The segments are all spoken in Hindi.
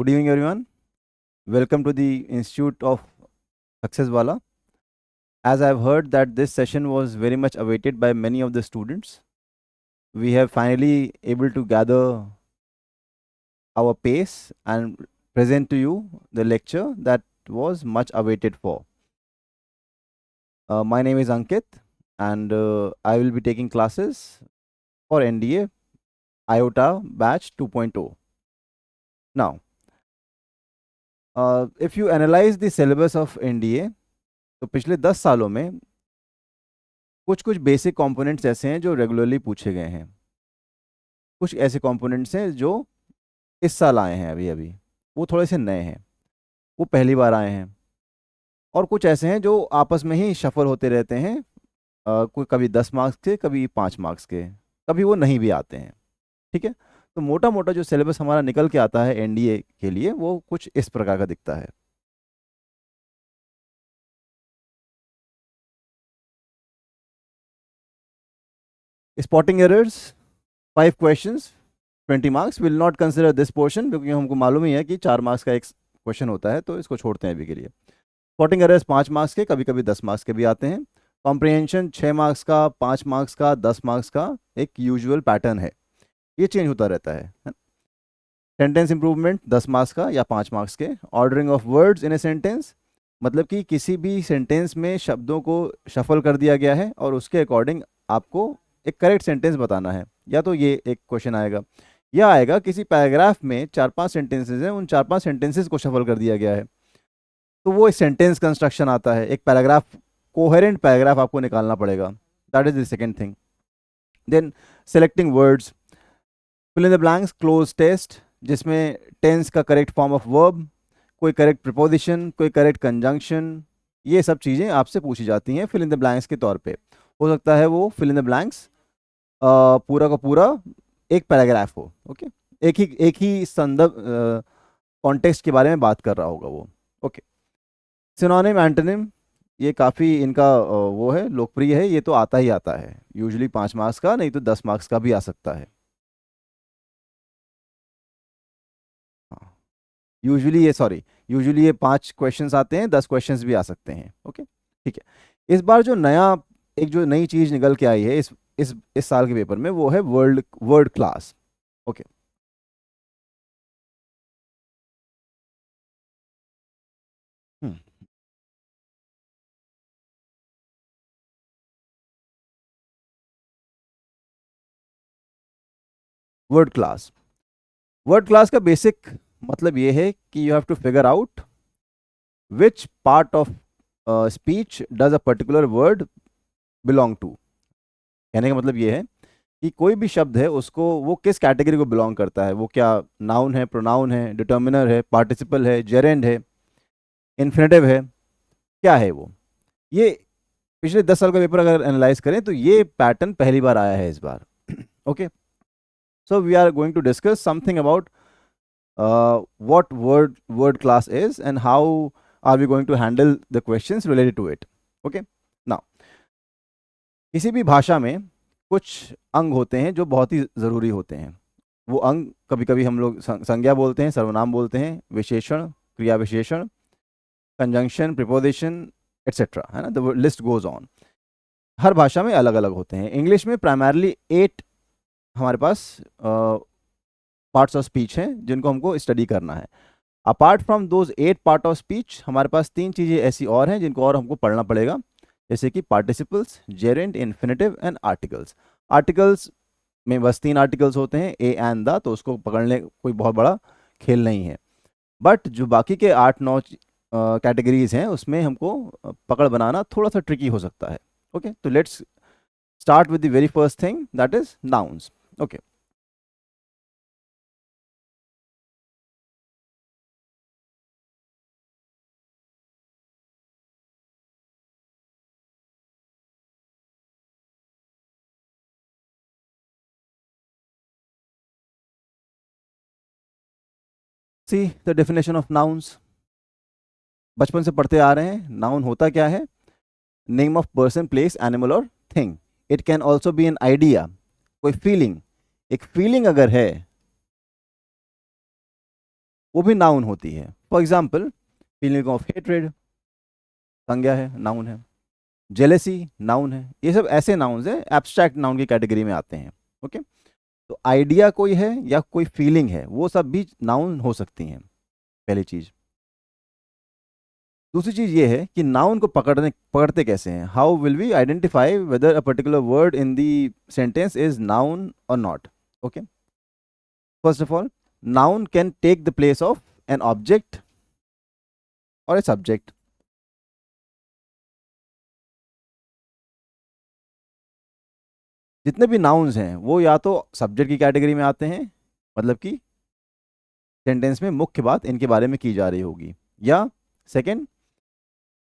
Good evening, everyone. Welcome to the Institute of Success Wala. As I've heard that this session was very much awaited by many of the students, we have finally able to gather our pace and present to you the lecture that was much awaited for. My name is Ankit, and I will be taking classes for NDA IOTA Batch 2.0. Now, if you analyze the syllabus of NDA, तो पिछले 10 सालों में कुछ कुछ बेसिक कंपोनेंट्स ऐसे हैं जो रेगुलरली पूछे गए हैं, कुछ ऐसे कंपोनेंट्स हैं जो इस साल आए हैं अभी अभी, वो थोड़े से नए हैं, वो पहली बार आए हैं, और कुछ ऐसे हैं जो आपस में ही शफल होते रहते हैं, कोई कभी 10 मार्क्स के, कभी 5 मार्क्स के, कभी वो नहीं भी आते हैं। ठीक है, तो मोटा मोटा जो सिलेबस हमारा निकल के आता है एनडीए के लिए वो कुछ इस प्रकार का दिखता है। Spotting errors 5 questions 20 marks, will not consider this portion क्योंकि हमको मालूम ही है कि 4 मार्क्स का एक क्वेश्चन होता है, तो इसको छोड़ते हैं अभी के लिए। स्पॉटिंग एरर्स 5 मार्क्स के, कभी कभी 10 मार्क्स के भी आते हैं। कॉम्प्रिहेंशन 6 मार्क्स का, 5 मार्क्स का, 10 मार्क्स का एक यूजुअल पैटर्न है, ये चेंज होता रहता है। सेंटेंस इंप्रूवमेंट 10 मार्क्स का या 5 मार्क्स के। Ordering of words in a sentence, मतलब कि किसी भी सेंटेंस में शब्दों को शफल कर दिया गया है और उसके अकॉर्डिंग आपको एक करेक्ट सेंटेंस बताना है, या तो ये एक क्वेश्चन आएगा, या आएगा किसी पैराग्राफ में 4-5 सेंटेंसेज हैं, उन 4-5 सेंटेंसेज को शफल कर दिया गया है, तो वो एक सेंटेंस कंस्ट्रक्शन आता है, एक पैराग्राफ, कोहेरेंट पैराग्राफ आपको निकालना पड़ेगा। That is the second thing. Then selecting words, fill in the blanks, cloze test, जिसमें टेंस का करेक्ट फॉर्म ऑफ वर्ब, कोई करेक्ट प्रिपोजिशन, कोई करेक्ट कंजंक्शन, ये सब चीज़ें आपसे पूछी जाती हैं फिल इन द ब्लैंक्स के तौर पे। हो सकता है वो फिल इन द ब्लैंक्स पूरा का पूरा एक पैराग्राफ हो, ओके, एक ही संदर्भ कॉन्टेक्स्ट के बारे में बात कर रहा होगा वो, ओके। सिनोनिम एंटोनिम, ये काफ़ी इनका वो है, लोकप्रिय है, ये तो आता ही आता है, यूजुअली 5 मार्क्स का, नहीं तो 10 मार्क्स का भी आ सकता है। यूजुअली ये 5 क्वेश्चंस आते हैं, 10 क्वेश्चंस भी आ सकते हैं, ओके, ठीक है। इस बार जो नया, एक जो नई चीज निकल के आई है इस साल के पेपर में, वो है word class, okay. Word class का बेसिक मतलब ये है कि you have to figure out which part of speech does a particular word belong to. कहने का मतलब ये है कि कोई भी शब्द है उसको, वो किस कैटेगरी को बिलोंग करता है, वो क्या नाउन है, प्रोनाउन है, डिटर्मिनर है, पार्टिसिपल है, जेरेंड है, इन्फिनेटिव है, क्या है वो। ये पिछले 10 साल का पेपर अगर एनालाइज करें तो ये पैटर्न पहली बार आया है इस बार, okay. So we are going to discuss something about what word class is and how are we going to handle the questions related to it, okay। now, किसी भी भाषा में कुछ अंग होते हैं जो बहुत ही ज़रूरी होते हैं। वो अंग कभी कभी हम लोग संज्ञा बोलते हैं, सर्वनाम बोलते हैं, विशेषण, क्रिया विशेषण, कंजंक्शन, प्रिपोजिशन, एट्सेट्रा, है ना, द लिस्ट गोज ऑन। हर भाषा में अलग अलग होते हैं। इंग्लिश में प्राइमरली 8 हमारे पास पार्ट्स ऑफ स्पीच हैं जिनको हमको स्टडी करना है। Apart from those 8 part of speech हमारे पास 3 चीज़ें ऐसी और हैं जिनको और हमको पढ़ना पड़ेगा, जैसे कि participles, gerund, infinitive and articles. Articles में बस 3 आर्टिकल्स होते हैं, ए एंड द, तो उसको पकड़ने कोई बहुत बड़ा खेल नहीं है। बट जो बाकी के 8-9 कैटेगरीज हैं उसमें हमको पकड़ बनाना थोड़ा सा ट्रिकी हो सकता है, ओके। तो let's start with the very first thing, that is nouns, okay. See the definition of nouns, बचपन से पढ़ते आ रहे हैं। नाउन होता क्या है? Name of person, place, animal और thing. It can also be an idea, कोई फीलिंग, एक फीलिंग अगर है वो भी नाउन होती है। For example, feeling of hatred संज्ञा है, नाउन है। जेलेसी नाउन है। ये सब ऐसे नाउन्स है, एब्स्ट्रैक्ट नाउन की कैटेगरी में आते हैं। ओके, तो आइडिया कोई है या कोई फीलिंग है, वो सब भी नाउन हो सकती हैं, पहली चीज। दूसरी चीज ये है कि नाउन को पकड़ते कैसे हैं। How will we identify whether a particular word in the sentence is noun और not. Okay, first of all, noun can take the place of an object और ए सब्जेक्ट। जितने भी नाउन्स हैं वो या तो सब्जेक्ट की कैटेगरी में आते हैं, मतलब कि सेंटेंस में मुख्य बात इनके बारे में की जा रही होगी, या सेकंड,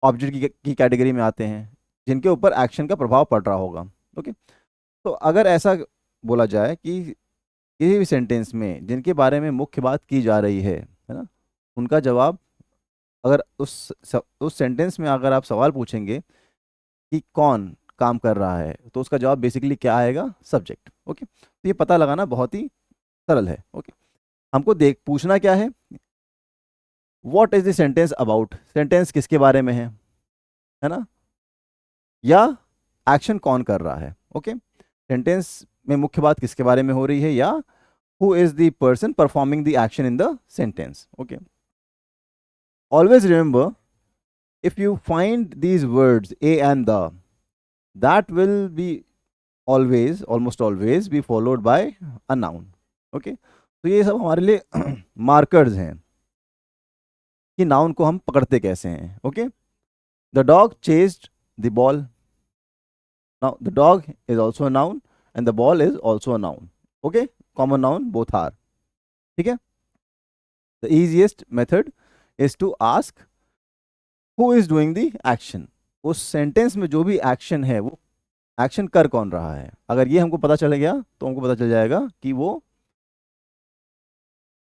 ऑब्जेक्ट की कैटेगरी में आते हैं जिनके ऊपर एक्शन का प्रभाव पड़ रहा होगा। ओके, तो अगर ऐसा बोला जाए कि किसी भी सेंटेंस में जिनके बारे में मुख्य बात की जा रही है ना, उनका जवाब, अगर उस सेंटेंस में अगर आप सवाल पूछेंगे कि कौन काम कर रहा है, तो उसका जवाब बेसिकली क्या आएगा, सब्जेक्ट। ओके, तो ये पता लगाना बहुत ही सरल है। ओके, हमको देख पूछना क्या है, what is the sentence about, sentence किसके बारे में है ना, या एक्शन कौन कर रहा है। ओके, सेंटेंस में मुख्य बात किसके बारे में हो रही है, या who is the person performing the action in the sentence. Okay, always remember, if you find these words a and the, that will be almost always be followed by a noun. Okay, तो ये सब हमारे लिए मार्कर्स हैं कि नाउन को हम पकड़ते कैसे हैं। Okay, the dog chased the ball. Now the dog is also a noun and the ball is also a noun. Okay, common noun both are. ठीक है, the easiest method is to ask who is doing the action. उस सेंटेंस में जो भी एक्शन है वो एक्शन कर कौन रहा है। अगर ये हमको पता चल गया तो हमको पता चल जाएगा कि वो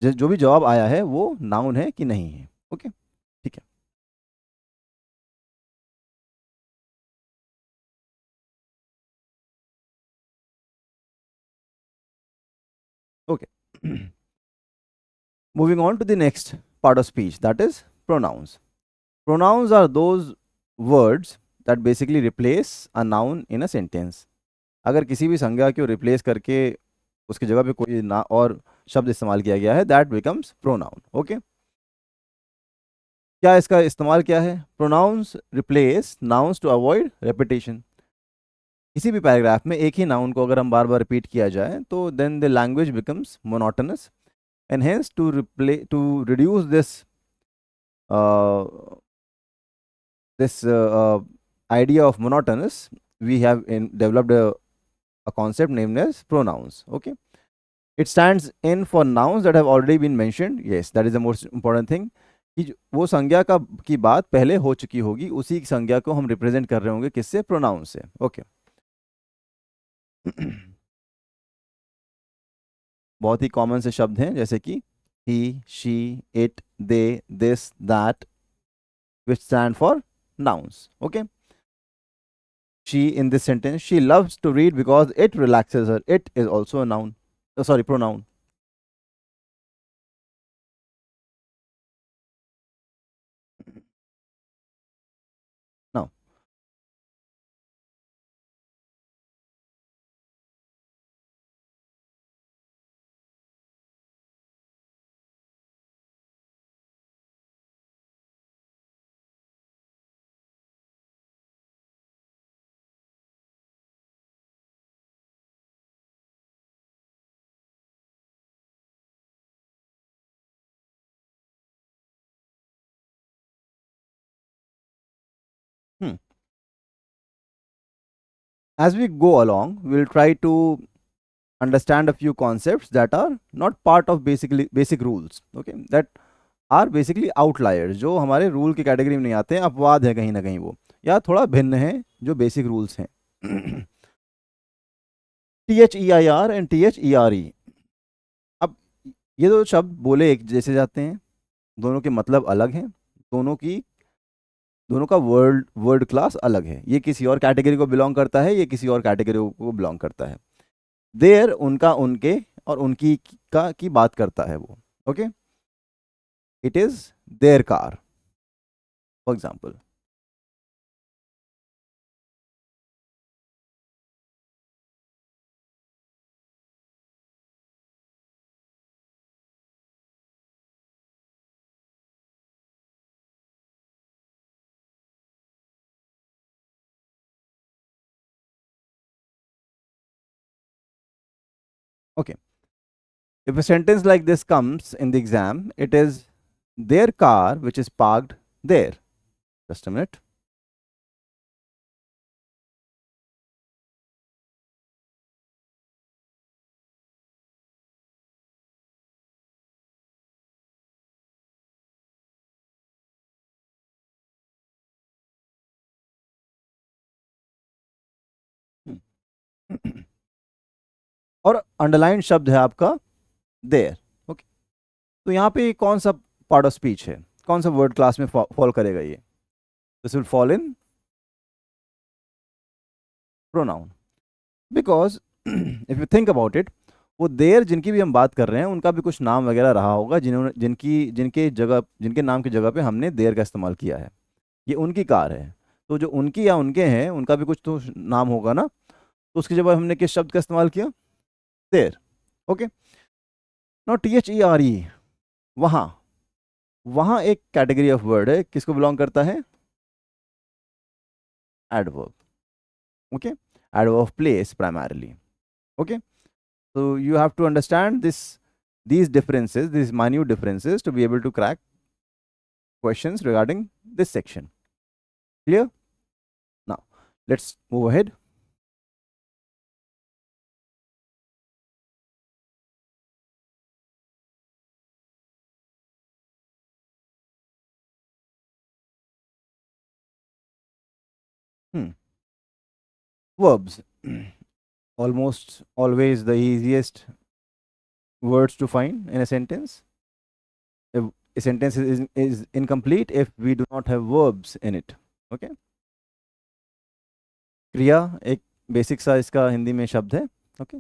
जो भी जवाब आया है वो नाउन है कि नहीं है। ओके, ठीक है। Okay, moving on to the next part of speech, that is pronouns. Pronouns are those words that basically replace a noun in a sentence. अगर किसी भी संज्ञा को रिप्लेस करके उसकी जगह पे कोई ना और शब्द इस्तेमाल किया गया है, दैट बिकम्स प्रोनाउन। ओके, क्या इसका इस्तेमाल क्या है, pronouns replace nouns to avoid repetition. किसी भी पैराग्राफ में एक ही नाउन को अगर हम बार बार रिपीट किया जाए तो then the language becomes monotonous, and hence to reduce this idea of monotonous, we have developed a concept named as pronouns. Okay, it stands in for nouns that have already been mentioned. Yes, that is the most important thing, कि वो संज्ञा की बात पहले हो चुकी होगी, उसी संज्ञा को हम रिप्रेजेंट कर रहे होंगे किससे, प्रोनाउन से। ओके, बहुत ही कॉमन से शब्द हैं जैसे कि he, she, it, they, this, that, which stand for nouns. Okay, she, in this sentence, she loves to read because it relaxes her. It is also a noun, sorry, pronoun. Now, as we go along, we'll try to understand a few concepts that are not part of basic rules. Okay, that are basically outliers, जो हमारे रूल की कैटेगरी में नहीं आते हैं, अपवाद है कहीं ना कहीं वो, या थोड़ा भिन्न है जो बेसिक रूल्स हैं। THEIR and THERE। अब ये दो शब्द बोले एक जैसे जाते हैं, दोनों के मतलब अलग हैं, दोनों का वर्ड क्लास अलग है। ये किसी और कैटेगरी को बिलोंग करता है, ये किसी और कैटेगरी को बिलोंग करता है। देयर उनका, उनके और उनकी का की बात करता है वो। Okay, it is their car, for example. Okay, if a sentence like this comes in the exam, it is their car which is parked there. Just a minute. और अंडरलाइन शब्द है आपका देयर. ओके, तो यहाँ पे कौन सा पार्ट ऑफ स्पीच है, कौन सा वर्ड क्लास में फॉल करेगा ये? This will fall in pronoun, because if you think about it, वो देर जिनकी भी हम बात कर रहे हैं उनका भी कुछ नाम वगैरह रहा होगा, जिन्होंने जिनके नाम की जगह पे हमने देर का इस्तेमाल किया है. ये उनकी कार है, तो जो उनकी या उनके हैं उनका भी कुछ तो नाम होगा ना, तो उसकी जगह हमने किस शब्द का इस्तेमाल किया? देर. ओके, नाउ THERE, वहाँ. वहाँ एक कैटेगरी ऑफ वर्ड है, किसको बिलोंग करता है? Adverb. Okay, adverb of place primarily. Okay, so you have to understand these differences, these minute differences, to be able to crack questions regarding this section. Clear? Now let's move ahead. Verbs. Almost always the easiest words to find in a sentence. If a sentence is incomplete if we do not have verbs in it. Okay, क्रिया एक बेसिक सा इसका हिंदी में शब्द है. ओके,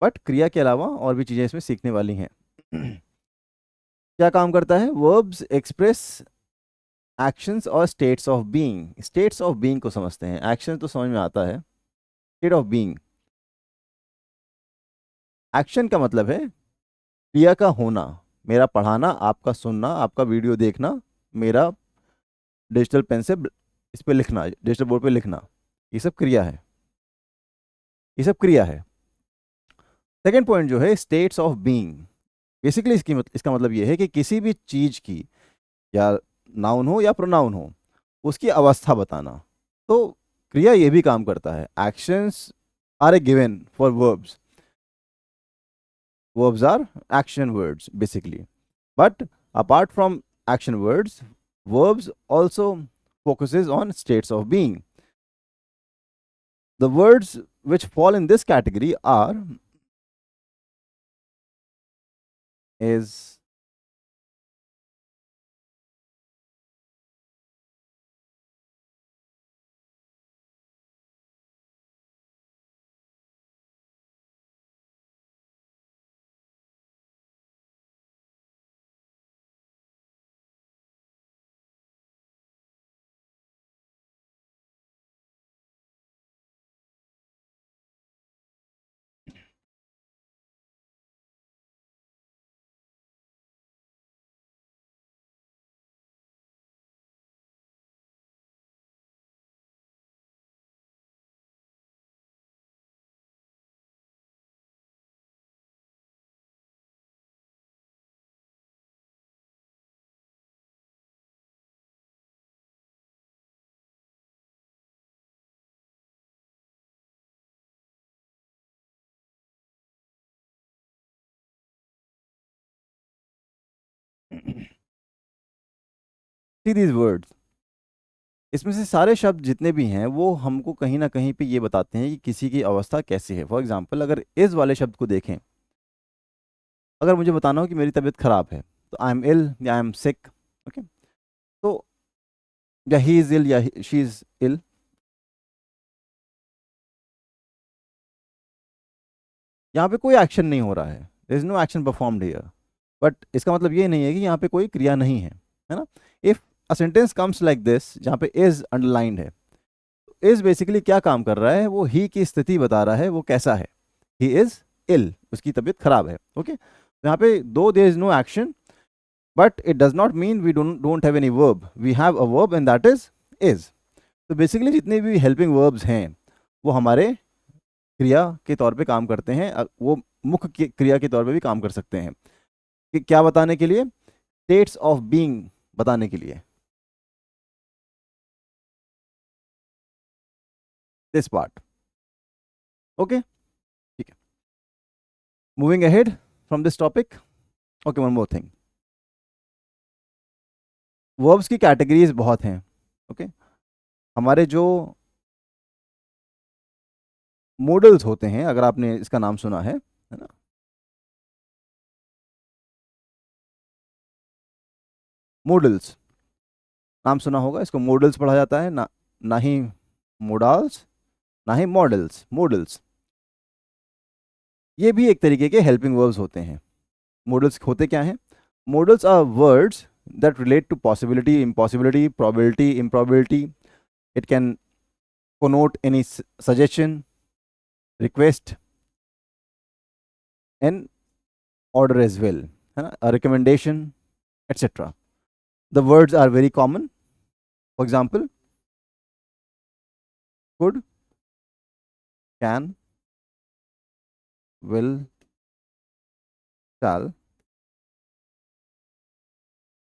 बट क्रिया के अलावा और भी चीज़ें इसमें सीखने वाली हैं. क्या काम करता है? वर्ब्स एक्सप्रेस एक्शंस और states of being. States of being को समझते हैं, एक्शन तो समझ में आता है. स्टेट ऑफ बीइंग, एक्शन का मतलब है क्रिया का होना. मेरा पढ़ाना, आपका सुनना, आपका वीडियो देखना, मेरा डिजिटल पेन से इस पे लिखना, डिजिटल बोर्ड पे लिखना, ये सब क्रिया है. ये सब क्रिया है. सेकेंड पॉइंट जो है, स्टेट्स ऑफ बीइंग. बेसिकली इसका मतलब ये है कि किसी भी चीज की, या नाउन हो या प्रोनाउन हो, उसकी अवस्था बताना. तो क्रिया ये भी काम करता है. Actions are a given for verbs. Verbs are action words basically. But apart from action words, verbs also focuses on states of being. The words which fall in this category are is see these words. इसमें से सारे शब्द जितने भी हैं वो हमको कहीं ना कहीं पे ये बताते हैं कि किसी की अवस्था कैसी है. फॉर एग्जाम्पल, अगर इस वाले शब्द को देखें, अगर मुझे बताना हो कि मेरी तबीयत खराब है, तो आई एम इल या आई एम सिक. ओके, तो या ही इज इल या शी इज इल. यहाँ पे कोई एक्शन नहीं हो रहा है. There is no action performed here. But इसका मतलब ये नहीं है कि यहाँ पे कोई क्रिया नहीं है ना। If a sentence comes like this, जहाँ पे इज अंडरलाइंड है, इज बेसिकली क्या काम कर रहा है, वो ही की स्थिति बता रहा है, वो कैसा है, ही इज इल, उसकी तबीयत खराब है। ओके, यहाँ पे दो there is no action, but it does not mean we don't have any verb, we have a verb and that is. तो बेसिकली जितने भी हेल्पिंग वर्ब्स हैं वो हमारे क्रिया के तौर पे काम करते हैं, वो मुख्य क्रिया के तौर पे भी काम कर सकते हैं। कि क्या बताने के लिए, स्टेट्स ऑफ बीइंग बताने के लिए, दिस पार्ट। ओके, ठीक है, moving ahead from this topic. Okay, one more thing, verbs की कैटेगरीज बहुत हैं। ओके, हमारे जो मॉडल्स होते हैं, अगर आपने इसका नाम सुना है ना, मॉडल्स नाम सुना होगा, इसको मॉडल्स पढ़ा जाता है ना, ना ही मोडाल्स, ना ही मॉडल्स, मॉडल्स। ये भी एक तरीके के हेल्पिंग वर्ब्स होते हैं। मॉडल्स होते क्या हैं? Modals are words that relate to possibility, impossibility, probability, improbability. It can connote any suggestion, request, and order as well, है ना, a recommendation, etc. The words are very common. For example, could, can, will, shall,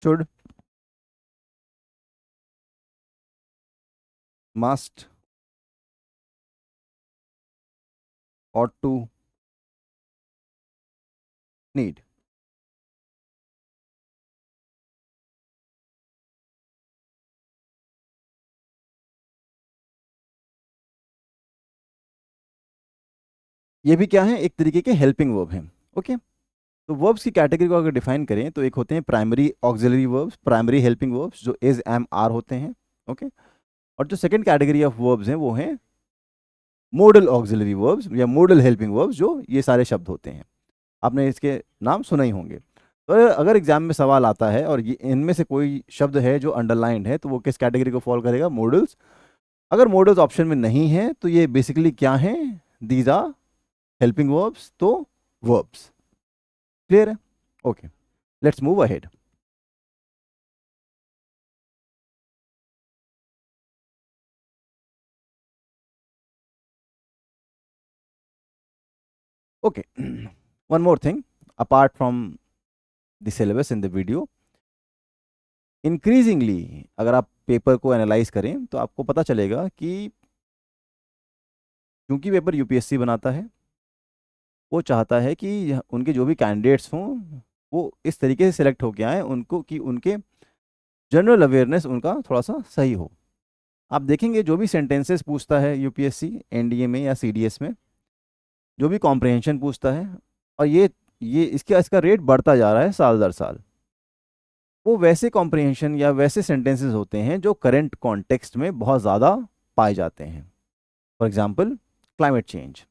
should, must, ought to, need. ये भी क्या है, एक तरीके के हेल्पिंग वर्ब हैं। ओके, तो वर्ब्स की कैटेगरी को अगर डिफाइन करें तो एक होते हैं primary auxiliary verbs, primary helping verbs जो इज, एम, आर होते हैं। ओके, और जो सेकंड कैटेगरी ऑफ वर्ब्स हैं वो हैं मोडल ऑक्सिलरी वर्ब्स या मोडल हेल्पिंग वर्ब्स, जो ये सारे शब्द होते हैं। आपने इसके नाम सुना ही होंगे। तो अगर एग्जाम में सवाल आता है और ये इनमें से कोई शब्द है जो अंडरलाइंड है, तो वो किस कैटेगरी को फॉलो करेगा? मॉडल्स। अगर मॉडल्स ऑप्शन में नहीं है तो ये बेसिकली क्या है? दीज आर हेल्पिंग वर्ब्स, तो वर्ब्स। क्लियर है? Okay, let's move ahead. Okay, one more thing apart from the syllabus in the video, increasingly अगर आप पेपर को एनालाइज करें तो आपको पता चलेगा कि क्योंकि पेपर यूपीएससी बनाता है, वो चाहता है कि उनके जो भी कैंडिडेट्स हों वो इस तरीके से सिलेक्ट होके आए उनको कि उनके जनरल अवेयरनेस उनका थोड़ा सा सही हो। आप देखेंगे जो भी सेंटेंसेस पूछता है यूपीएससी एनडीए में या सीडीएस में, जो भी कॉम्प्रहेंशन पूछता है, और ये इसका इसका रेट बढ़ता जा रहा है साल दर साल, वो वैसे कॉम्प्रहेंशन या वैसे सेंटेंसेस होते हैं जो करंट कॉन्टेक्स्ट में बहुत ज़्यादा पाए जाते हैं। For example, climate change,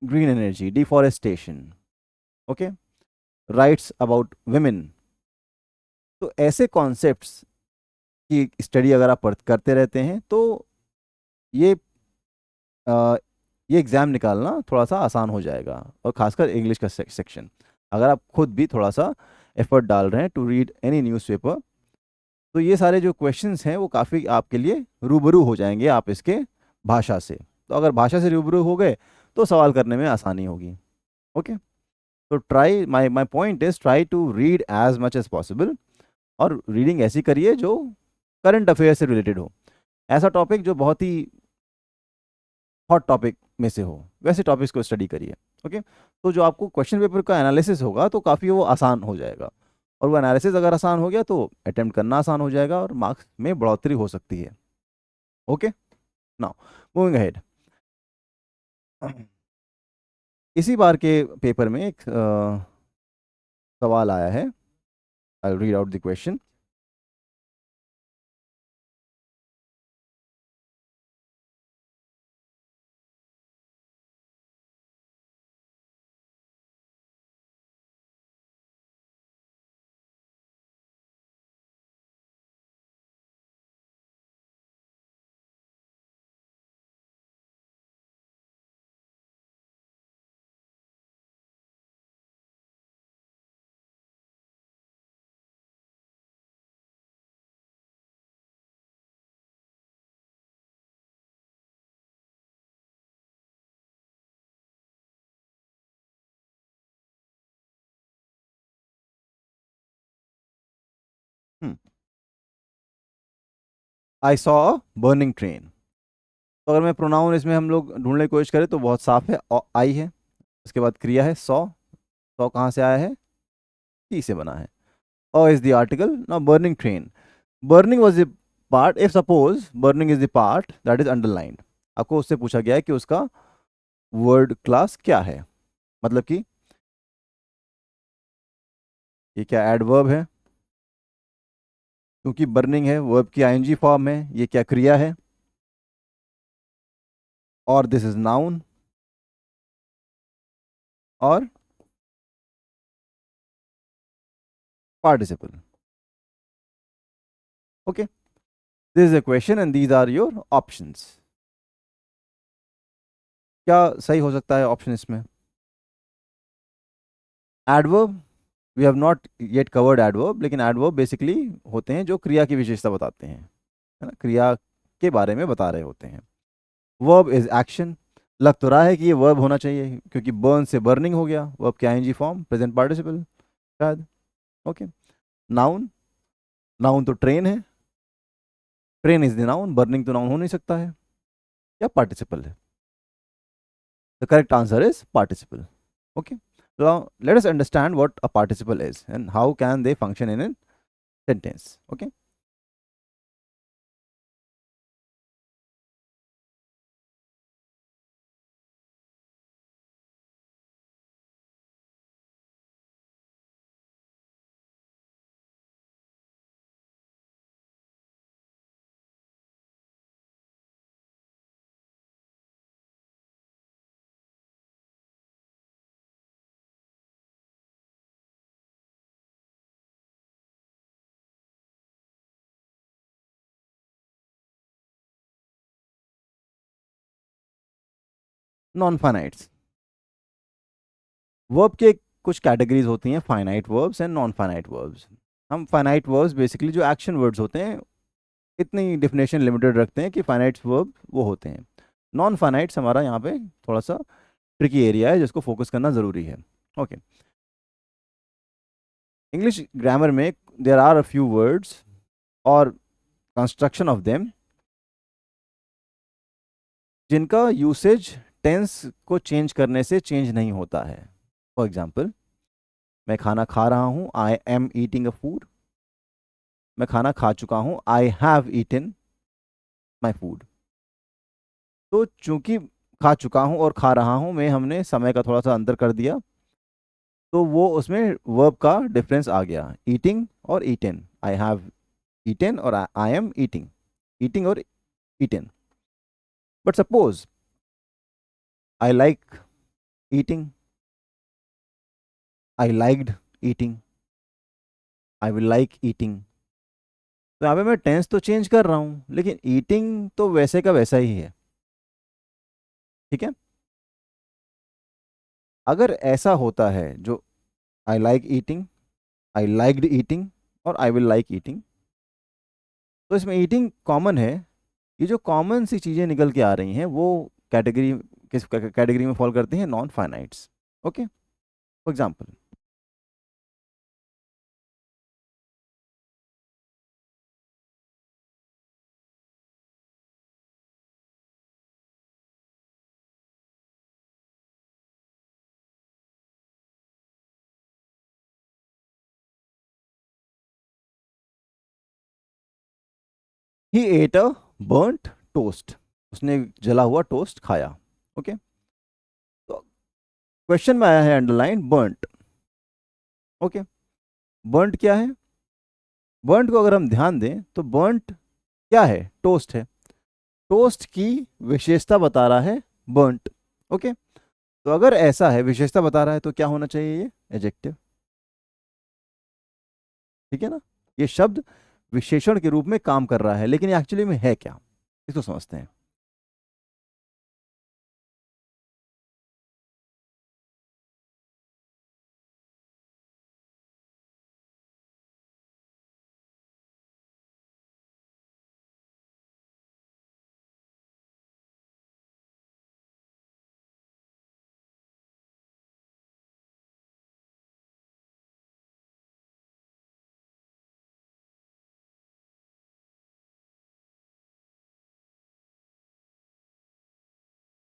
green energy, deforestation, okay, writes about women. तो ऐसे कॉन्सेप्ट्स की स्टडी अगर आप करते रहते हैं तो ये अ, ये एग्ज़ाम निकालना थोड़ा सा आसान हो जाएगा, और खासकर इंग्लिश का सेक्शन। अगर आप खुद भी थोड़ा सा एफर्ट डाल रहे हैं टू रीड एनी न्यूज़पेपर, तो ये सारे जो क्वेश्चंस हैं वो काफ़ी आपके लिए रूबरू हो जाएंगे आप इसके भाषा से। तो अगर भाषा से रूबरू हो गए तो सवाल करने में आसानी होगी। ओके, तो try, my my point is try to read as much as possible, और रीडिंग ऐसी करिए जो करंट अफेयर से रिलेटेड हो, ऐसा टॉपिक जो बहुत ही हॉट टॉपिक में से हो, वैसे टॉपिक्स को स्टडी करिए। ओके, तो जो आपको क्वेश्चन पेपर का एनालिसिस होगा तो काफ़ी वो आसान हो जाएगा, और वो एनालिसिस अगर आसान हो गया तो अटेम्प्ट करना आसान हो जाएगा और मार्क्स में बढ़ोतरी हो सकती है। Okay, now moving ahead. इसी बार के पेपर में एक सवाल आया है, I read out the question. I saw a burning train. तो अगर मैं प्रोनाउन इसमें हम लोग ढूंढने की कोशिश करें तो बहुत साफ है, आई है, उसके बाद क्रिया है सॉ। सॉ कहाँ से आया है? टी से बना है। और is the article. Now burning train, burning was the part, if suppose burning is the part that is underlined. आपको उससे पूछा गया है कि उसका वर्ड क्लास क्या है, मतलब कि ये क्या एडवर्ब है, क्योंकि बर्निंग है वर्ब की आईएनजी फॉर्म है, ये क्या क्रिया है, और दिस इज नाउन, और participle. Okay, this is a question and these are your options. क्या सही हो सकता है ऑप्शन इसमें? Adverb, we have not yet covered adverb, लेकिन एडवर्ब बेसिकली होते हैं जो क्रिया की विशेषता बताते हैं, है ना, क्रिया के बारे में बता रहे होते हैं। वर्ब इज एक्शन, लग तो रहा है कि ये वर्ब होना चाहिए क्योंकि बर्न से बर्निंग हो गया, वर्ब की आईएनजी फॉर्म प्रेजेंट पार्टिसिपल शायद। ओके, नाउन, नाउन तो ट्रेन है, train is the noun, burning तो नाउन हो नहीं सकता है, या पार्टिसिपल है? The correct answer is participle. Okay, now let us understand what a participle is and how can they function in a sentence. Okay, non finites, verb के कुछ कैटेगरीज होती हैं, finite verbs and non finite verbs. हम फाइनाइट वर्ब्स बेसिकली जो एक्शन वर्ड्स होते हैं, इतनी डिफिनेशन लिमिटेड रखते हैं कि फाइनाइट वर्ब वो होते हैं। नॉन फाइनाइट्स हमारा यहाँ पे थोड़ा सा ट्रिकी एरिया है जिसको फोकस करना ज़रूरी है। ओके, इंग्लिश ग्रामर में there are a few words और कंस्ट्रक्शन ऑफ देम जिनका यूसेज टेंस को चेंज करने से चेंज नहीं होता है। फॉर एग्जाम्पल, मैं खाना खा रहा हूँ, I am eating a food. मैं खाना खा चुका हूँ, I have eaten my food. तो चूंकि खा चुका हूँ और खा रहा हूँ में हमने समय का थोड़ा सा अंतर कर दिया, तो वो उसमें वर्ब का डिफरेंस आ गया, ईटिंग और ईटन, आई हैव ईटन और आई एम ईटिंग, ईटिंग और eaten. But suppose I like eating, I liked eating, I will like eating. तो यहाँ पे मैं टेंस तो चेंज कर रहा हूँ लेकिन ईटिंग तो वैसे का वैसा ही है। ठीक है, अगर ऐसा होता है जो आई like eating, I liked eating और आई विल लाइक ईटिंग, तो इसमें ईटिंग कॉमन है। ये जो कॉमन सी चीज़ें निकल के आ रही हैं वो कैटेगरी, किस कैटेगरी में फॉल करती हैं? Non finites. Okay, for example, he at a बर्nt toast, उसने जला हुआ टोस्ट खाया। ओके, तो क्वेश्चन में आया है अंडरलाइन बर्nt। ओके, बर्nt क्या है? बर्nt को अगर हम ध्यान दें तो बर्nt क्या है? टोस्ट है, टोस्ट की विशेषता बता रहा है बर्nt। ओके, तो अगर ऐसा है, विशेषता बता रहा है, तो क्या होना चाहिए? ये एडजेक्टिव। ठीक है ना, ये शब्द विशेषण के रूप में काम कर रहा है, लेकिन ये एक्चुअली में है क्या, इसको समझते हैं।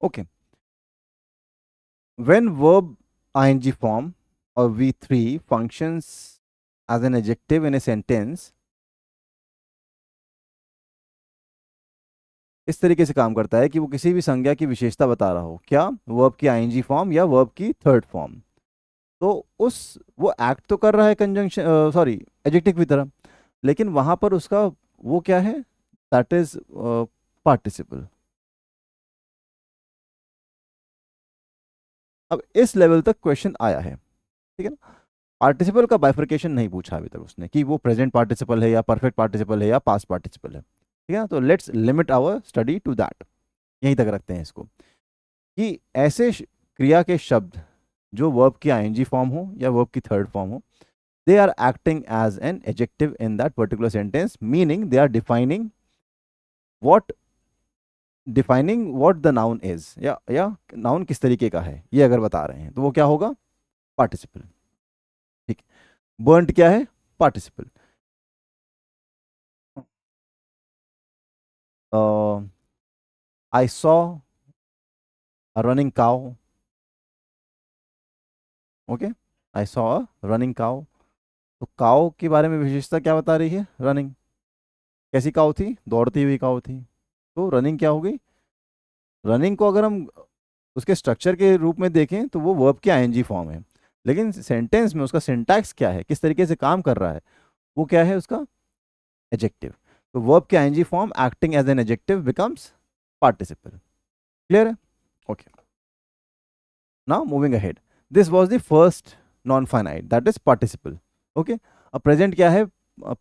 Okay. When verb ing form or V3 functions as an adjective in a sentence, इस तरीके से काम करता है कि वो किसी भी संज्ञा की विशेषता बता रहा हो, क्या वर्ब की आईएनजी फॉर्म या वर्ब की थर्ड फॉर्म। तो उस वो एक्ट तो कर रहा है कंजंक्शन, सॉरी, एडजेक्टिव की तरह, लेकिन वहां पर उसका वो क्या है, दैट इज पार्टिसिपल। अब इस लेवल तक क्वेश्चन आया है, ठीक है ना। पार्टिसिपल का बाइफर्केशन नहीं पूछा अभी तक उसने कि वो प्रेजेंट पार्टिसिपल है या परफेक्ट पार्टिसिपल है या पास्ट पार्टिसिपल है, ठीक है ना। तो let's limit our study to that, यहीं तक रखते हैं इसको, कि ऐसे क्रिया के शब्द जो वर्ब की आईएनजी फॉर्म हो या वर्ब की थर्ड फॉर्म हो, they are acting as an adjective in that particular sentence, meaning they are what defining what the noun is, या noun किस तरीके का है ये अगर बता रहे हैं तो वो क्या होगा, पार्टिसिपल। ठीक, बर्न्ट क्या है, participle. I saw a running cow. Okay, I saw a running cow. तो काउ के बारे में विशेषता क्या बता रही है, रनिंग। कैसी काउ थी, दौड़ती हुई काउ थी। तो रनिंग क्या हो गई, रनिंग को अगर हम उसके स्ट्रक्चर के रूप में देखें तो वो वर्ब की आईएनजी फॉर्म है, लेकिन सेंटेंस में उसका सिंटैक्स क्या है, किस तरीके से काम कर रहा है, वो क्या है उसका, एडजेक्टिव। तो वर्ब की ING form acting as an adjective becomes participle. Clear है, okay. Now moving ahead, this was the first non finite, that is participle. Okay, अब प्रेजेंट क्या है,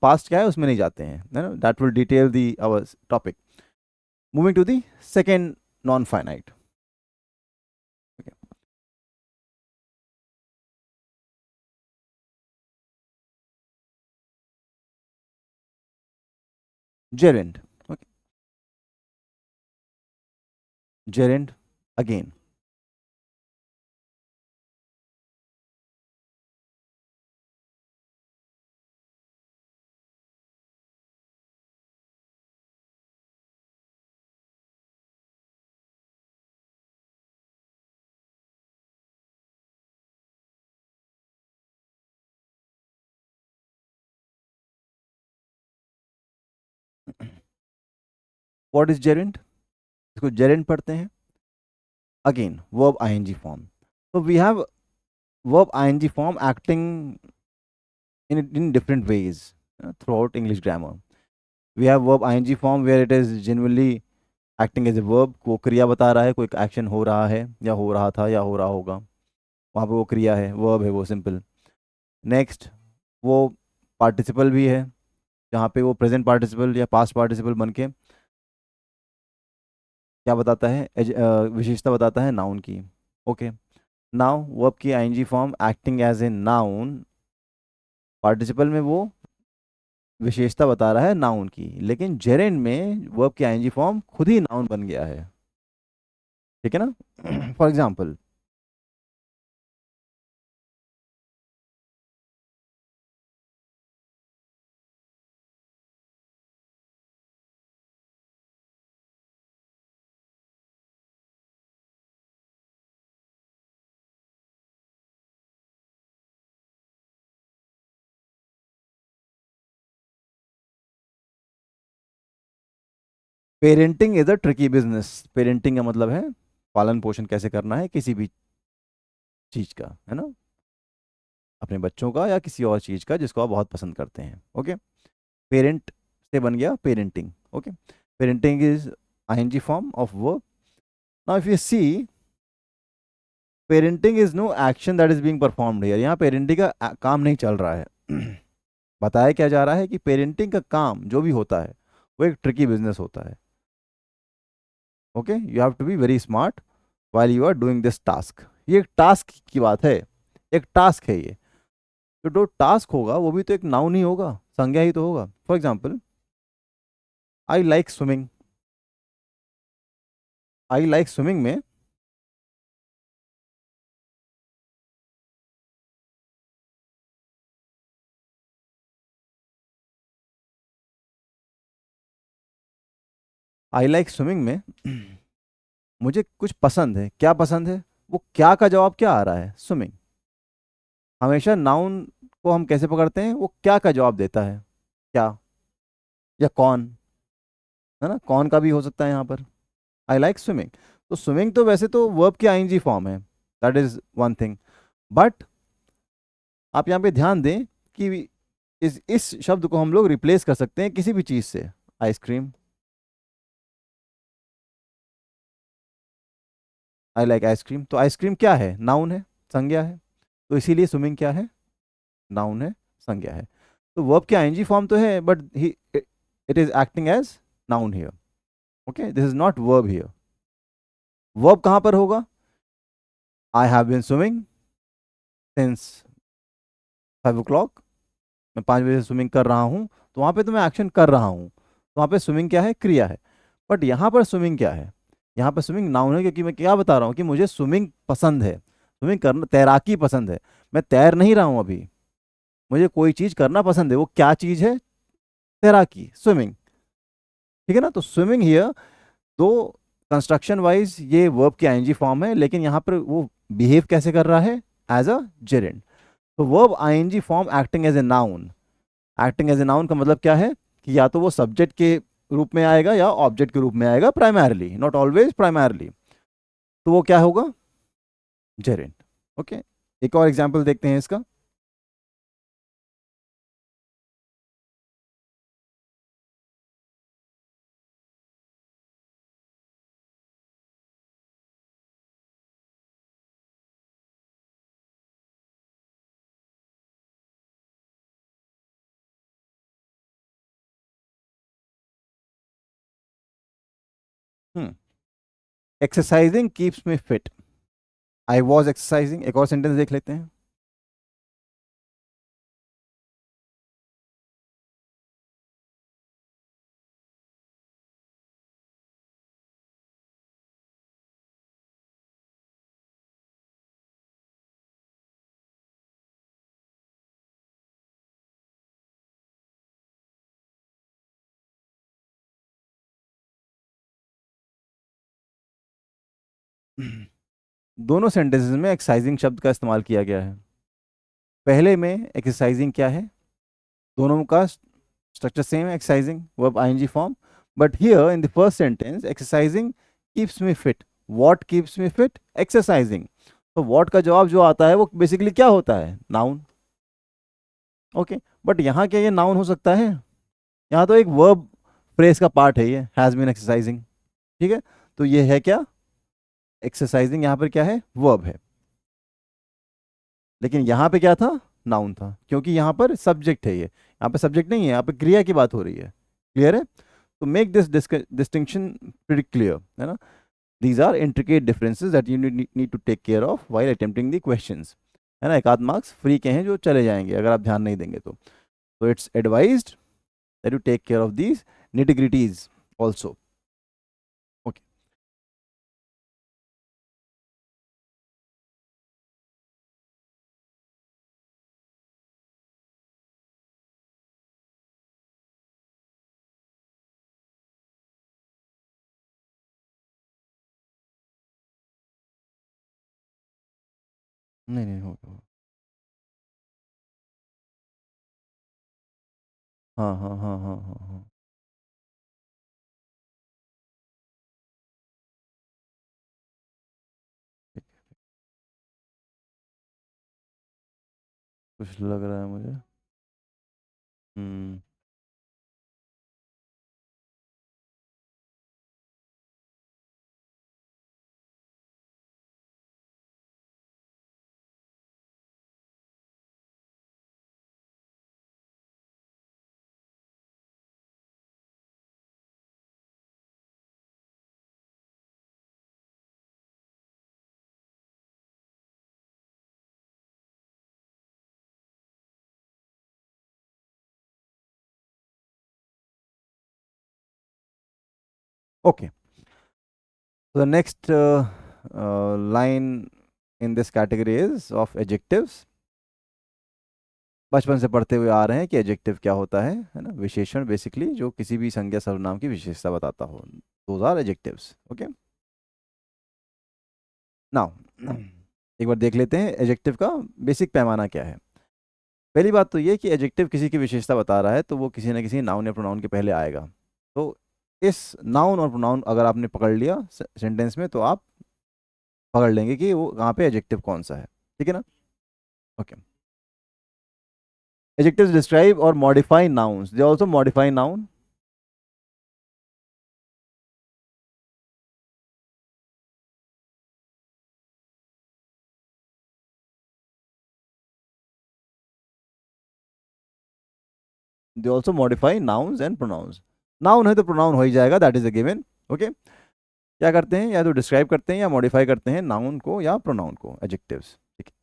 पास्ट क्या है, उसमें नहीं जाते हैं, है ना, that will detail the our topic. Moving to the second non finite. Gerund. Okay, gerund again. What is gerund, इसको जेरेंड पढ़ते हैं। Again verb ING form, so we have verb ing form acting in different ways throughout English grammar. We have verb ing form where it is genuinely acting as a verb, को क्रिया बता रहा है, कोई एक्शन हो रहा है या हो रहा था या हो रहा होगा, वहाँ पे वो क्रिया है, वर्ब है वो, सिंपल। नेक्स्ट, वो पार्टिसिपल भी है, जहाँ पे वो प्रेजेंट पार्टिसिपल या पास्ट पार्टिसिपल बन के क्या बताता है, विशेषता बताता है नाउन की। ओके, नाउ वर्ब की ING form acting as a noun, participle में वो विशेषता बता रहा है नाउन की, लेकिन जेरेंड में वर्ब की आईएनजी फॉर्म खुद ही नाउन बन गया है, ठीक है ना। For example, parenting is a tricky business. Parenting का मतलब है पालन पोषण कैसे करना है किसी भी चीज का, है ना, अपने बच्चों का या किसी और चीज का जिसको आप बहुत पसंद करते हैं। ओके, पेरेंट से बन गया parenting. Okay, parenting is ING form of verb. Now if you see, parenting is no action that is being performed here, यहाँ पेरेंटिंग का काम नहीं चल रहा है। बताया क्या जा रहा है कि पेरेंटिंग का काम जो भी होता है वो एक ट्रिकी बिजनेस होता है। Okay, you have to be very smart while you are doing this task। ये एक टास्क की बात है, एक टास्क है ये। तो जो टास्क होगा वो भी तो एक नाउन ही होगा, संज्ञा ही तो होगा। For example, I like swimming. I like swimming में आई लाइक स्विमिंग में मुझे कुछ पसंद है, क्या पसंद है, वो क्या का जवाब क्या आ रहा है, स्विमिंग। हमेशा नाउन को हम कैसे पकड़ते हैं, वो क्या का जवाब देता है, क्या या कौन, है ना, कौन का भी हो सकता है यहाँ पर। आई लाइक स्विमिंग, तो स्विमिंग तो वैसे तो वर्ब की आईएनजी फॉर्म है, that is one thing. But आप यहाँ पे ध्यान दें कि इस शब्द को हम लोग रिप्लेस कर सकते हैं किसी भी चीज़ से। आइसक्रीम, आई लाइक आइसक्रीम, तो आइसक्रीम क्या है, नाउन है, संज्ञा है। तो इसीलिए स्विमिंग क्या है, नाउन है, संज्ञा है। तो वर्ब की आईएनजी फॉर्म तो है, but he it is acting as noun here. Okay, this is not verb here. Verb कहाँ पर होगा, I have been swimming since 5 o'clock, मैं 5 बजे से स्विमिंग कर रहा हूँ, तो वहाँ पे तो मैं एक्शन कर रहा हूँ, तो वहाँ पे स्विमिंग क्या है, क्रिया है। बट यहाँ पर स्विमिंग क्या है, यहाँ पर स्विमिंग नाउन है, क्योंकि मैं क्या बता रहा हूँ कि मुझे स्विमिंग पसंद है, स्विमिंग करना, तैराकी पसंद है। मैं तैर नहीं रहा हूँ अभी, मुझे कोई चीज़ करना पसंद है, वो क्या चीज़ है, तैराकी, स्विमिंग। ठीक है ना, तो स्विमिंग हियर, दो कंस्ट्रक्शन वाइज ये वर्ब की आईएनजी फॉर्म है, लेकिन यहाँ पर वो बिहेव कैसे कर रहा है, एज अ जेरेंड। तो verb ING form acting as a noun. Acting as a noun का मतलब क्या है कि या तो वो सब्जेक्ट के रूप में आएगा या ऑब्जेक्ट के रूप में आएगा, प्राइमरली, नॉट ऑलवेज, प्राइमरली। तो वो क्या होगा, जेरेंड। ओके, एक और एग्जांपल देखते हैं इसका। Hmm, exercising keeps me fit, I was exercising. एक और सेंटेंस देख लेते हैं। दोनों सेंटेंसेस में एक्सरसाइजिंग शब्द का इस्तेमाल किया गया है। पहले में एक्सरसाइजिंग क्या है, दोनों का स्ट्रक्चर सेम है, exercising verb ING form. But here in the first sentence, exercising keeps me fit, what keeps me fit, exercising. तो व्हाट का जवाब जो आता है वो बेसिकली क्या होता है, नाउन। ओके, बट यहाँ क्या ये नाउन हो सकता है, यहाँ तो एक वर्ब फ्रेज का पार्ट है, ये हैज बीन एक्सरसाइजिंग। ठीक है, तो ये है क्या, एक्सरसाइजिंग यहाँ पर क्या है, वर्ब है। लेकिन यहाँ पे क्या था, नाउन था, क्योंकि यहाँ पर सब्जेक्ट है, ये यहाँ पे सब्जेक्ट नहीं है, यहाँ पे क्रिया की बात हो रही है। क्लियर है, तो make this distinction pretty clear, है ना। These are intricate differences that you need to take care of while attempting the questions, है ना। एक आध मार्क्स फ्री के हैं जो चले जाएंगे अगर आप ध्यान नहीं देंगे तो it's advised that you take care of these nitty-gritties also. Okay, नहीं नहीं होगा। हाँ हाँ हाँ हाँ हाँ हाँ, कुछ लग रहा है मुझे। हम्म, okay. So the next line in this category is of adjectives. बचपन से पढ़ते हुए आ रहे हैं कि एडजेक्टिव क्या होता है ना, विशेषण, बेसिकली जो किसी भी संज्ञा सर्वनाम की विशेषता बताता हो, those are adjectives. Okay, now एक बार देख लेते हैं एडजेक्टिव का बेसिक पैमाना क्या है। पहली बात तो ये कि एडजेक्टिव किसी की विशेषता बता रहा है तो वो किसी न किसी नाउन या प्रोनाउन के पहले आएगा। तो इस नाउन और प्रोनाउन अगर आपने पकड़ लिया सेंटेंस में तो आप पकड़ लेंगे कि वो कहाँ पे एडजेक्टिव कौन सा है। ठीक है ना? ओके। एडजेक्टिव्स डिस्क्राइब और modify nouns, they also modify noun. They also modify nouns and pronouns. Noun है तो प्रोनाउन हो ही जाएगा, that is a given. Okay. क्या करते हैं, या तो डिस्क्राइब करते हैं या मॉडिफाई करते हैं नाउन को या प्रोनाउन को, एडजेक्टिव्स। ठीक है।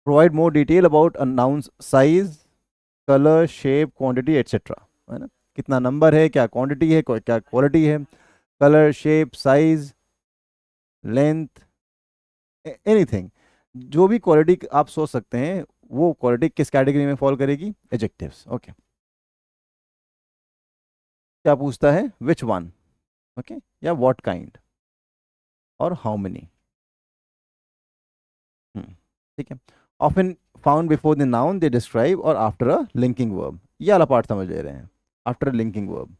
Provide more detail about a nouns size, colour, shape, quantity etcetera, है ना? कितना नंबर है, क्या क्वांटिटी है, क्या क्वालिटी है, colour, shape, size, length, anything. जो भी क्वालिटी आप सोच सकते हैं वो क्वालिटी किस कैटेगरी में फॉल करेगी, एडजेक्टिव्स। ओके। क्या पूछता है, विच वन, ओके, या व्हाट काइंड और हाउ मेनी। ठीक है। Often found before the noun they describe और आफ्टर अ लिंकिंग वर्ब, ये वाला पार्ट समझ ले रहे हैं, after a linking verb.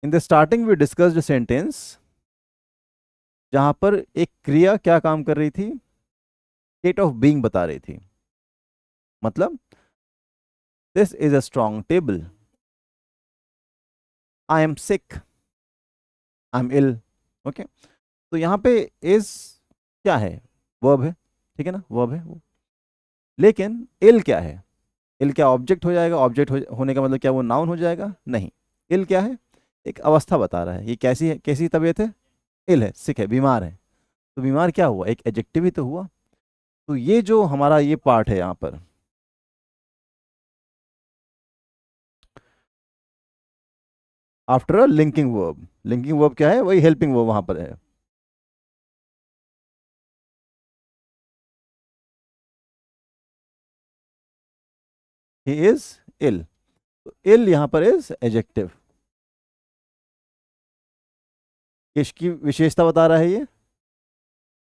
In the starting we discussed sentence, जहां पर एक क्रिया क्या काम कर रही थी, स्टेट ऑफ बीइंग बता रही थी। मतलब this is a strong table, I am sick, I am ill. Okay. तो यहाँ पे इज क्या है, वर्ब है। ठीक है ना, वर्ब है वो। लेकिन इल क्या है, इल क्या ऑब्जेक्ट हो जाएगा, ऑब्जेक्ट होने का मतलब क्या वो नाउन हो जाएगा, नहीं। इल क्या है, एक अवस्था बता रहा है, ये कैसी है, कैसी तबीयत है, इल है, सिक है, बीमार है। तो बीमार क्या हुआ, एक एडजेक्टिव ही तो हुआ। तो ये जो हमारा ये पार्ट है यहाँ पर, after a linking verb, linking verb क्या है, वही हेल्पिंग वर्ब वहां पर है। ही इज इल, तो इल यहां पर इज एडजेक्टिव, किसकी विशेषता बता रहा है ये,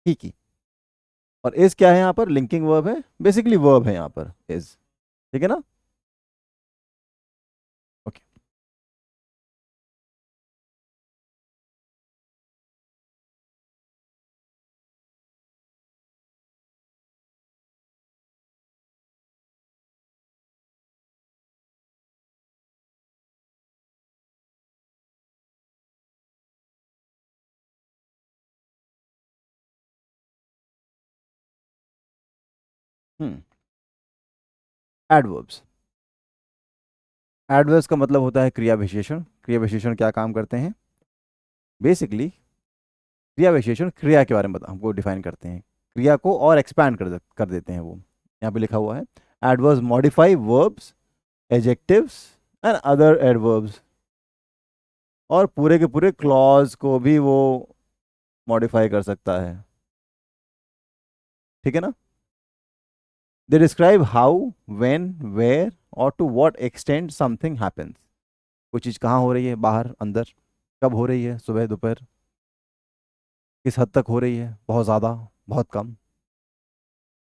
ही की। और इज क्या है यहाँ पर, लिंकिंग वर्ब है, बेसिकली वर्ब है यहाँ पर इज। ठीक है ना? ओके। एडवर्ब्स, एडवर्ब्स का मतलब होता है क्रिया विशेषण। क्रिया विशेषण क्या काम करते हैं, बेसिकली क्रिया विशेषण क्रिया के बारे में हमको डिफाइन करते हैं, क्रिया को और एक्सपैंड कर देते हैं। वो यहाँ पे लिखा हुआ है, adverbs modify verbs, adjectives and other adverbs. और पूरे के पूरे क्लॉज को भी वो मॉडिफाई कर सकता है। ठीक है ना? They describe how, when, where और to what extent something happens. कोई चीज़ कहाँ हो रही है, बाहर, अंदर, कब हो रही है, सुबह, दोपहर, किस हद तक हो रही है, बहुत ज़्यादा, बहुत कम,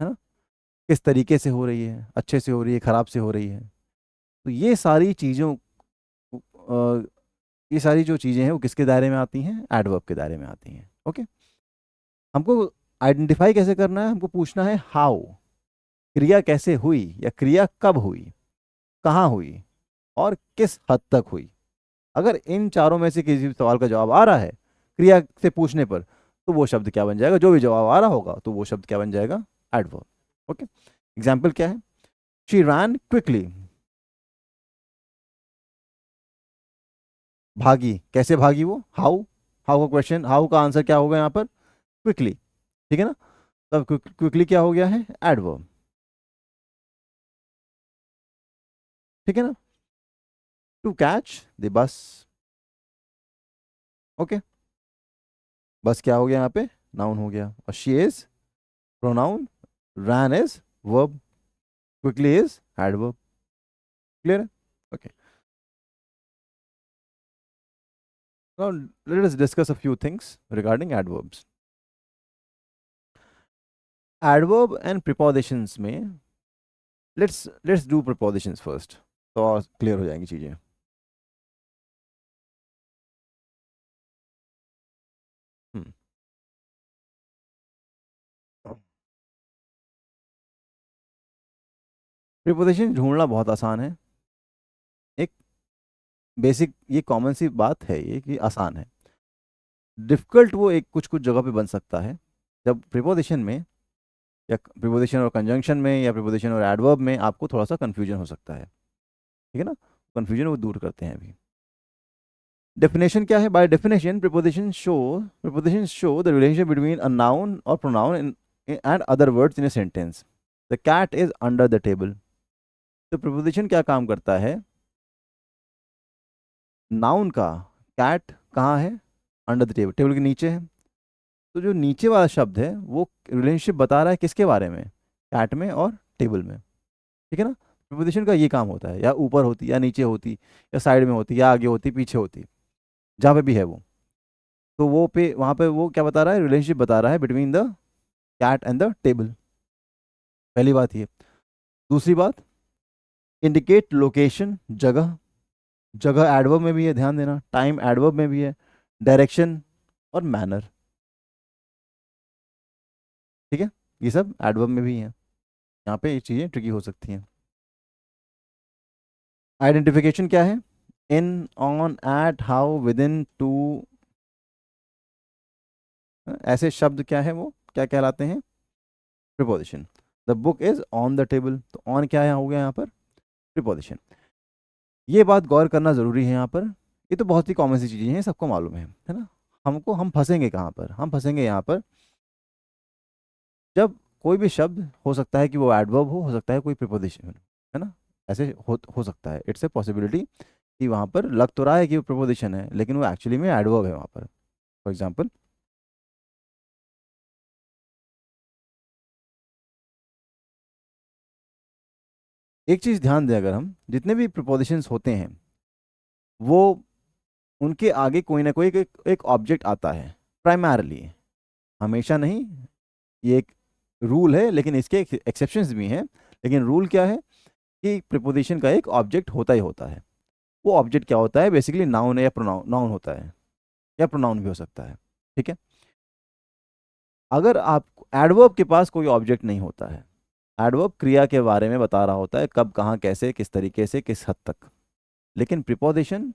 है ना? किस तरीके से हो रही है, अच्छे से हो रही है, ख़राब से हो रही है। तो ये सारी चीज़ों, ये सारी जो चीज़ें हैं वो किसके दायरे में आती हैं, एडवर्ब के दायरे में आती हैं। ओके। हमको आइडेंटिफाई कैसे करना है, हमको पूछना है हाउ, क्रिया कैसे हुई या क्रिया कब हुई, कहाँ हुई और किस हद तक हुई। अगर इन चारों में से किसी भी सवाल का जवाब आ रहा है क्रिया से पूछने पर, तो वो शब्द क्या बन जाएगा, जो भी जवाब आ रहा होगा तो वो शब्द क्या बन जाएगा, एडवर्ब। ओके। एग्जाम्पल क्या है, शी रैन क्विकली, भागी, कैसे भागी वो, हाउ, हाउ का क्वेश्चन, हाउ का आंसर क्या होगा यहाँ पर, क्विकली। ठीक है ना? तब क्विकली क्या हो गया है, एडवर्ब। ठीक है ना? To catch the bus, okay, bus क्या हो गया यहाँ पे, नाउन हो गया, और she is pronoun, ran is verb, quickly is adverb. Clear है? Okay. Now let us discuss a few things regarding adverbs. Adverb and prepositions में let's do prepositions first, तो और क्लियर हो जाएंगी चीजें. प्रीपोजिशन ढूंढना बहुत आसान है. एक बेसिक ये कॉमन सी बात है ये कि आसान है. डिफिकल्ट वो एक कुछ कुछ जगह पे बन सकता है जब प्रीपोजिशन में या प्रीपोजिशन और कंजंक्शन में या प्रीपोजिशन और एडवर्ब में आपको थोड़ा सा कंफ्यूजन हो सकता है. ठीक है ना. कंफ्यूजन वो दूर करते हैं अभी. डेफिनेशन क्या है? By definition preposition show the relationship between a noun और pronoun and other words in a sentence. The cat is under the table. तो प्रीपोजिशन क्या काम करता है? नाउन का कैट कहाँ है? अंडर द टेबल, टेबल के नीचे है. तो जो नीचे वाला शब्द है वो रिलेशनशिप बता रहा है किसके बारे में? कैट में और टेबल में. ठीक है ना. प्रीपोजिशन का ये काम होता है, या ऊपर होती या नीचे होती या साइड में होती या आगे होती पीछे होती, जहाँ पे भी है वो. तो वो पे वहाँ पे वो क्या बता रहा है? रिलेशनशिप बता रहा है between the cat and the table. पहली बात ये. दूसरी बात, इंडिकेट लोकेशन, जगह. जगह एडवर्ब में भी है, ध्यान देना. टाइम एडवर्ब में भी है. डायरेक्शन और मैनर. ठीक है. ये सब एडवर्ब में भी है. यहाँ पे ये चीज़ें ट्रिकी हो सकती हैं. आइडेंटिफिकेशन क्या है? In, on, at, how, with in, to, ऐसे शब्द क्या है वो क्या कहलाते हैं? Preposition. The book is on the table. तो ऑन क्या है हो गया यहाँ पर? प्रीपोजिशन. ये बात गौर करना ज़रूरी है यहाँ पर. ये तो बहुत ही कॉमन सी चीज़ें हैं, सबको मालूम है ना. हम फंसेंगे कहाँ पर? हम फंसेंगे यहाँ पर जब कोई भी शब्द हो सकता है कि वो एडवर्ब हो सकता है कोई प्रीपोजिशन, है ना. ऐसे हो सकता है. इट्स ए पॉसिबिलिटी कि वहाँ पर लग तो रहा है कि वो प्रीपोजिशन है लेकिन वो एक्चुअली में एडवर्ब है वहाँ पर. फॉर एग्जाम्पल, एक चीज़ ध्यान दें, अगर हम जितने भी प्रीपोजिशंस होते हैं वो उनके आगे कोई ना कोई एक ऑब्जेक्ट आता है प्राइमरली. हमेशा नहीं, ये एक रूल है, लेकिन इसके एक्सेप्शंस भी हैं. लेकिन रूल क्या है कि प्रीपोजिशन का एक ऑब्जेक्ट होता ही होता है. वो ऑब्जेक्ट क्या होता है? बेसिकली नाउन है या प्रोनाउन. नाउन होता है या प्रोनाउन भी हो सकता है. ठीक है. अगर आप एडवर्ब के पास कोई ऑब्जेक्ट नहीं होता है, एडवर्ब क्रिया के बारे में बता रहा होता है, कब कहाँ कैसे किस तरीके से किस हद तक. लेकिन प्रीपोजिशन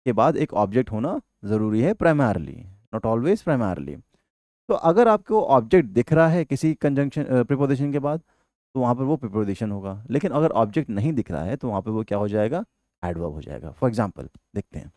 के बाद एक ऑब्जेक्ट होना ज़रूरी है प्राइमरली, नॉट ऑलवेज प्राइमरली. तो अगर आपको ऑब्जेक्ट दिख रहा है किसी कंजंक्शन प्रीपोजिशन के बाद तो वहाँ पर वो प्रीपोजिशन होगा. लेकिन अगर ऑब्जेक्ट नहीं दिख रहा है तो वहाँ पर वो क्या हो जाएगा? एडवर्ब हो जाएगा. फॉर एग्जाम्पल देखते हैं.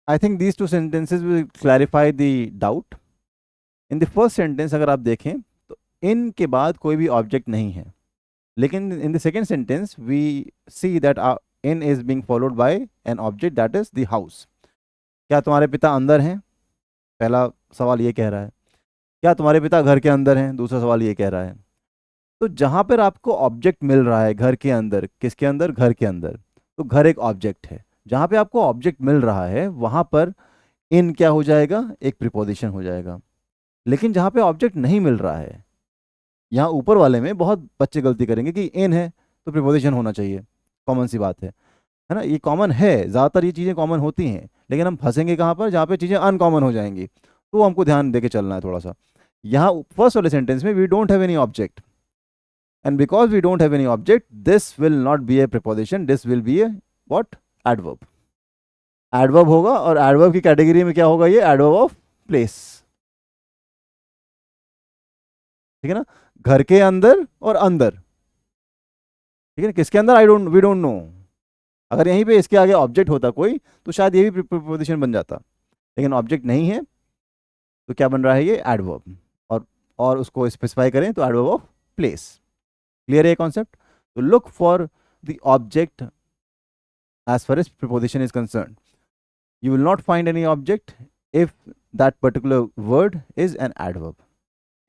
I think these two sentences will clarify the doubt. In the first sentence अगर आप देखें तो इन के बाद कोई भी ऑब्जेक्ट नहीं है. लेकिन in the second sentence we see that in is being followed by an object that is the house. क्या तुम्हारे पिता अंदर हैं? पहला सवाल ये कह रहा है. क्या तुम्हारे पिता घर के अंदर हैं? दूसरा सवाल ये कह रहा है. तो जहाँ पर आपको ऑब्जेक्ट मिल रहा है घर के अंदर, किसके अंदर? घर के अंदर. तो घर एक ऑब्जेक्ट है. जहाँ पे आपको ऑब्जेक्ट मिल रहा है वहाँ पर इन क्या हो जाएगा? एक प्रीपोजिशन हो जाएगा. लेकिन जहाँ पे ऑब्जेक्ट नहीं मिल रहा है, यहाँ ऊपर वाले में बहुत बच्चे गलती करेंगे कि इन है तो प्रीपोजिशन होना चाहिए. कॉमन सी बात है ना. ये कॉमन है, ज़्यादातर ये चीज़ें कॉमन होती हैं. लेकिन हम फंसेंगे कहाँ पर? जहाँ पे चीज़ें अनकॉमन हो जाएंगी. तो हमको ध्यान दे के चलना है थोड़ा सा. यहाँ फर्स्ट वाले सेंटेंस में we don't have any object, and because we don't have any object, this will not be a preposition, this will be a what? Adverb. Adverb होगा. और adverb की कैटेगरी में क्या होगा? ये adverb of place. ठीक है ना. घर के अंदर और अंदर. ठीक है ना. किसके अंदर? We don't know. अगर यहीं पे इसके आगे ऑब्जेक्ट होता कोई तो शायद ये भी प्रीपोजिशन बन जाता. लेकिन ऑब्जेक्ट नहीं है तो क्या बन रहा है ये एडवर्ब, और उसको स्पेसिफाई करें तो एडवर्ब ऑफ प्लेस। क्लियर है कॉन्सेप्ट? तो look for the object as far as preposition is concerned. You will not find any object if that particular word is an adverb.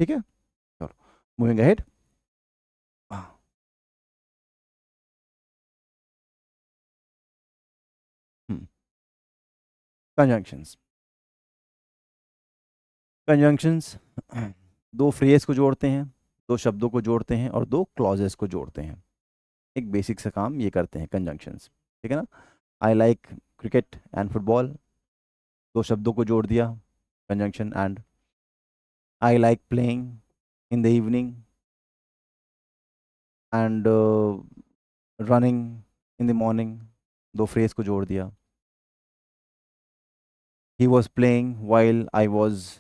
ठीक है, चलो मूविंग अहेड। कंजंक्शंस। कंजंक्शंस दो फ्रेज को जोड़ते हैं, दो शब्दों को जोड़ते हैं और दो क्लॉजेस को जोड़ते हैं। एक बेसिक सा काम ये करते हैं कंजंक्शंस, ठीक है ना। I like cricket and football, दो शब्दों को जोड़ दिया, conjunction and. I like playing in the evening and running in the morning, दो फ्रेज को जोड़ दिया। He was playing while I was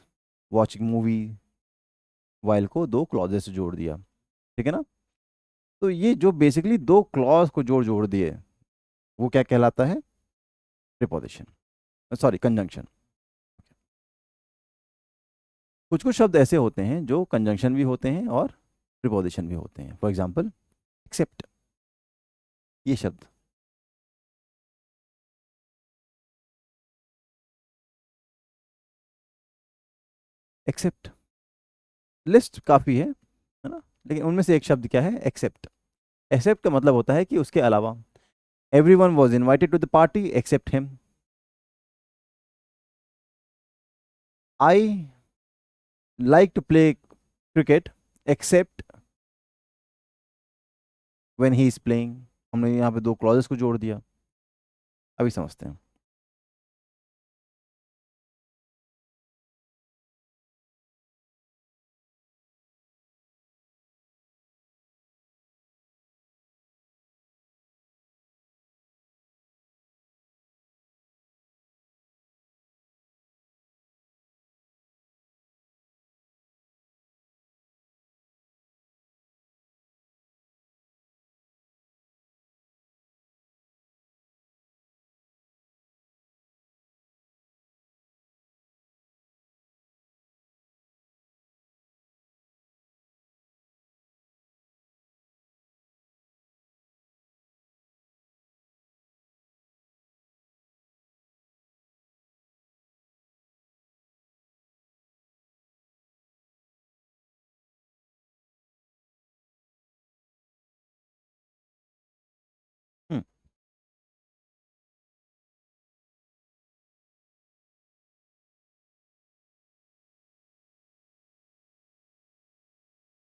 watching movie, while को दो क्लॉजेस से जोड़ दिया, ठीक है ना। तो ये जो बेसिकली दो क्लॉज को जोड़ जोड़ दिए वो क्या कहलाता है? Preposition, sorry conjunction. कुछ कुछ शब्द ऐसे होते हैं जो कंजंक्शन भी होते हैं और प्रीपोजिशन भी होते हैं। फॉर एग्जाम्पल एक्सेप्ट, ये शब्द एक्सेप्ट, लिस्ट काफ़ी है ना, लेकिन उनमें से एक शब्द क्या है? एक्सेप्ट। एक्सेप्ट का मतलब होता है कि उसके अलावा। Everyone was invited to the party except him. I like to play cricket except when he is playing. हमने यहाँ पे दो क्लॉजेस को जोड़ दिया। अभी समझते हैं।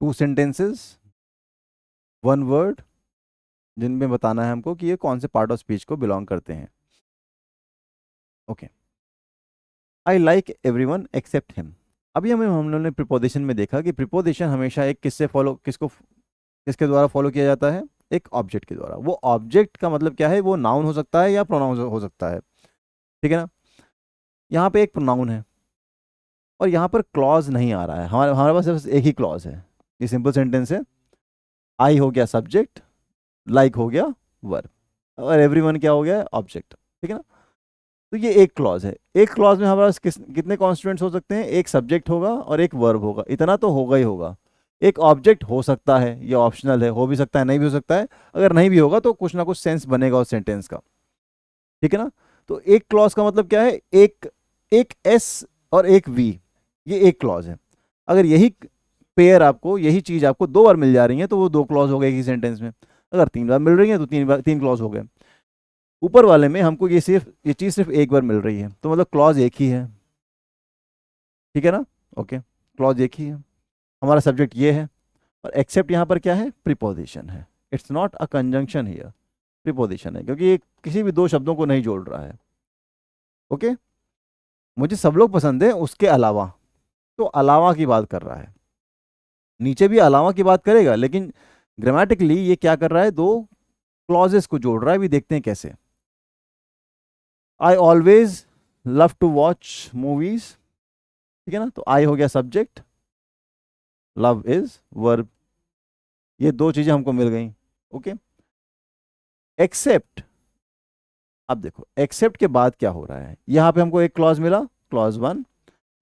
टू सेंटेंसेस, वन वर्ड, जिनमें बताना है हमको कि ये कौन से पार्ट ऑफ स्पीच को बिलोंग करते हैं। Okay, I like everyone except him. अभी हम लोगों ने प्रिपोजिशन में देखा कि प्रिपोजिशन हमेशा एक किसके द्वारा फॉलो किया जाता है? एक ऑब्जेक्ट के द्वारा। वो ऑब्जेक्ट का मतलब क्या है? वो नाउन हो सकता है या प्रोनाउन हो सकता है, ठीक है ना। यहाँ पे एक प्रोनाउन है और यहाँ पर क्लॉज नहीं आ रहा है। हमारे हमारे पास सिर्फ एक ही क्लॉज है। ये सिंपल सेंटेंस है। आई हो गया सब्जेक्ट, लाइक हो गया वर्ब, और एवरीवन क्या हो गया? ऑब्जेक्ट, ठीक है ना। तो ये एक क्लॉज है। एक क्लॉज में हमारे पास कितने कॉन्स्टिट्यूएंट्स हो सकते हैं? एक सब्जेक्ट होगा और एक वर्ब होगा, इतना तो होगा ही होगा। एक ऑब्जेक्ट हो सकता है, ये ऑप्शनल है, हो भी सकता है, नहीं भी हो सकता है। अगर नहीं भी होगा तो कुछ ना कुछ सेंस बनेगा उस सेंटेंस का, ठीक है ना। तो एक क्लॉज का मतलब क्या है? एक एक एस और एक वी, ये एक क्लॉज है। अगर यही पेयर आपको, यही चीज आपको दो बार मिल जा रही है तो वो दो क्लॉज हो गए एक ही सेंटेंस में। अगर तीन बार मिल रही है तो तीन क्लॉज हो गए। ऊपर वाले में हमको ये चीज सिर्फ एक बार मिल रही है तो मतलब क्लॉज एक ही है, ठीक है ना। ओके, क्लॉज एक ही है। हमारा सब्जेक्ट ये है और एक्सेप्ट यहाँ पर क्या है? प्रीपोजिशन है। It's not a conjunction here, preposition है, क्योंकि ये किसी भी दो शब्दों को नहीं जोड़ रहा है। ओके, मुझे सब लोग पसंद है उसके अलावा, तो अलावा की बात कर रहा है। नीचे भी अलावा की बात करेगा, लेकिन ग्रामेटिकली ये क्या कर रहा है? दो क्लॉजेस को जोड़ रहा है। भी देखते हैं कैसे। I always love to watch movies, ठीक है ना। तो आई हो गया सब्जेक्ट, लव इज वर्ब, ये दो चीजें हमको मिल गई। Okay, except. अब देखो एक्सेप्ट के बाद क्या हो रहा है? यहां पे हमको एक क्लॉज मिला, क्लॉज 1।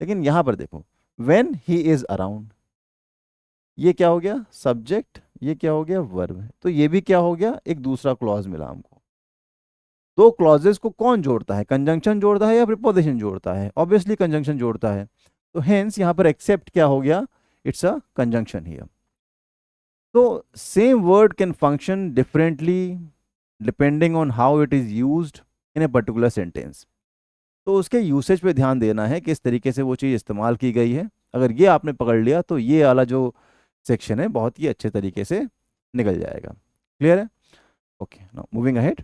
लेकिन यहाँ पर देखो, व्हेन ही इज अराउंड, ये क्या हो गया सब्जेक्ट, ये क्या हो गया वर्ब, तो ये भी क्या हो गया एक दूसरा क्लॉज मिला हमको। दो क्लॉजेस को कौन जोड़ता है, कंजंक्शन जोड़ता है या प्रीपोजिशन जोड़ता है, ऑब्वियसली कंजंक्शन जोड़ता है। तो हेंस यहाँ पर एक्सेप्ट क्या हो गया, इट्स अ कंजंक्शन हियर। तो same word can function differently depending on how it is used in a particular sentence. तो उसके यूसेज पे ध्यान देना है, किस तरीके से वो चीज़ इस्तेमाल की गई है। अगर ये आपने पकड़ लिया तो ये वाला जो सेक्शन है बहुत ही अच्छे तरीके से निकल जाएगा। क्लियर है? Okay, now moving ahead.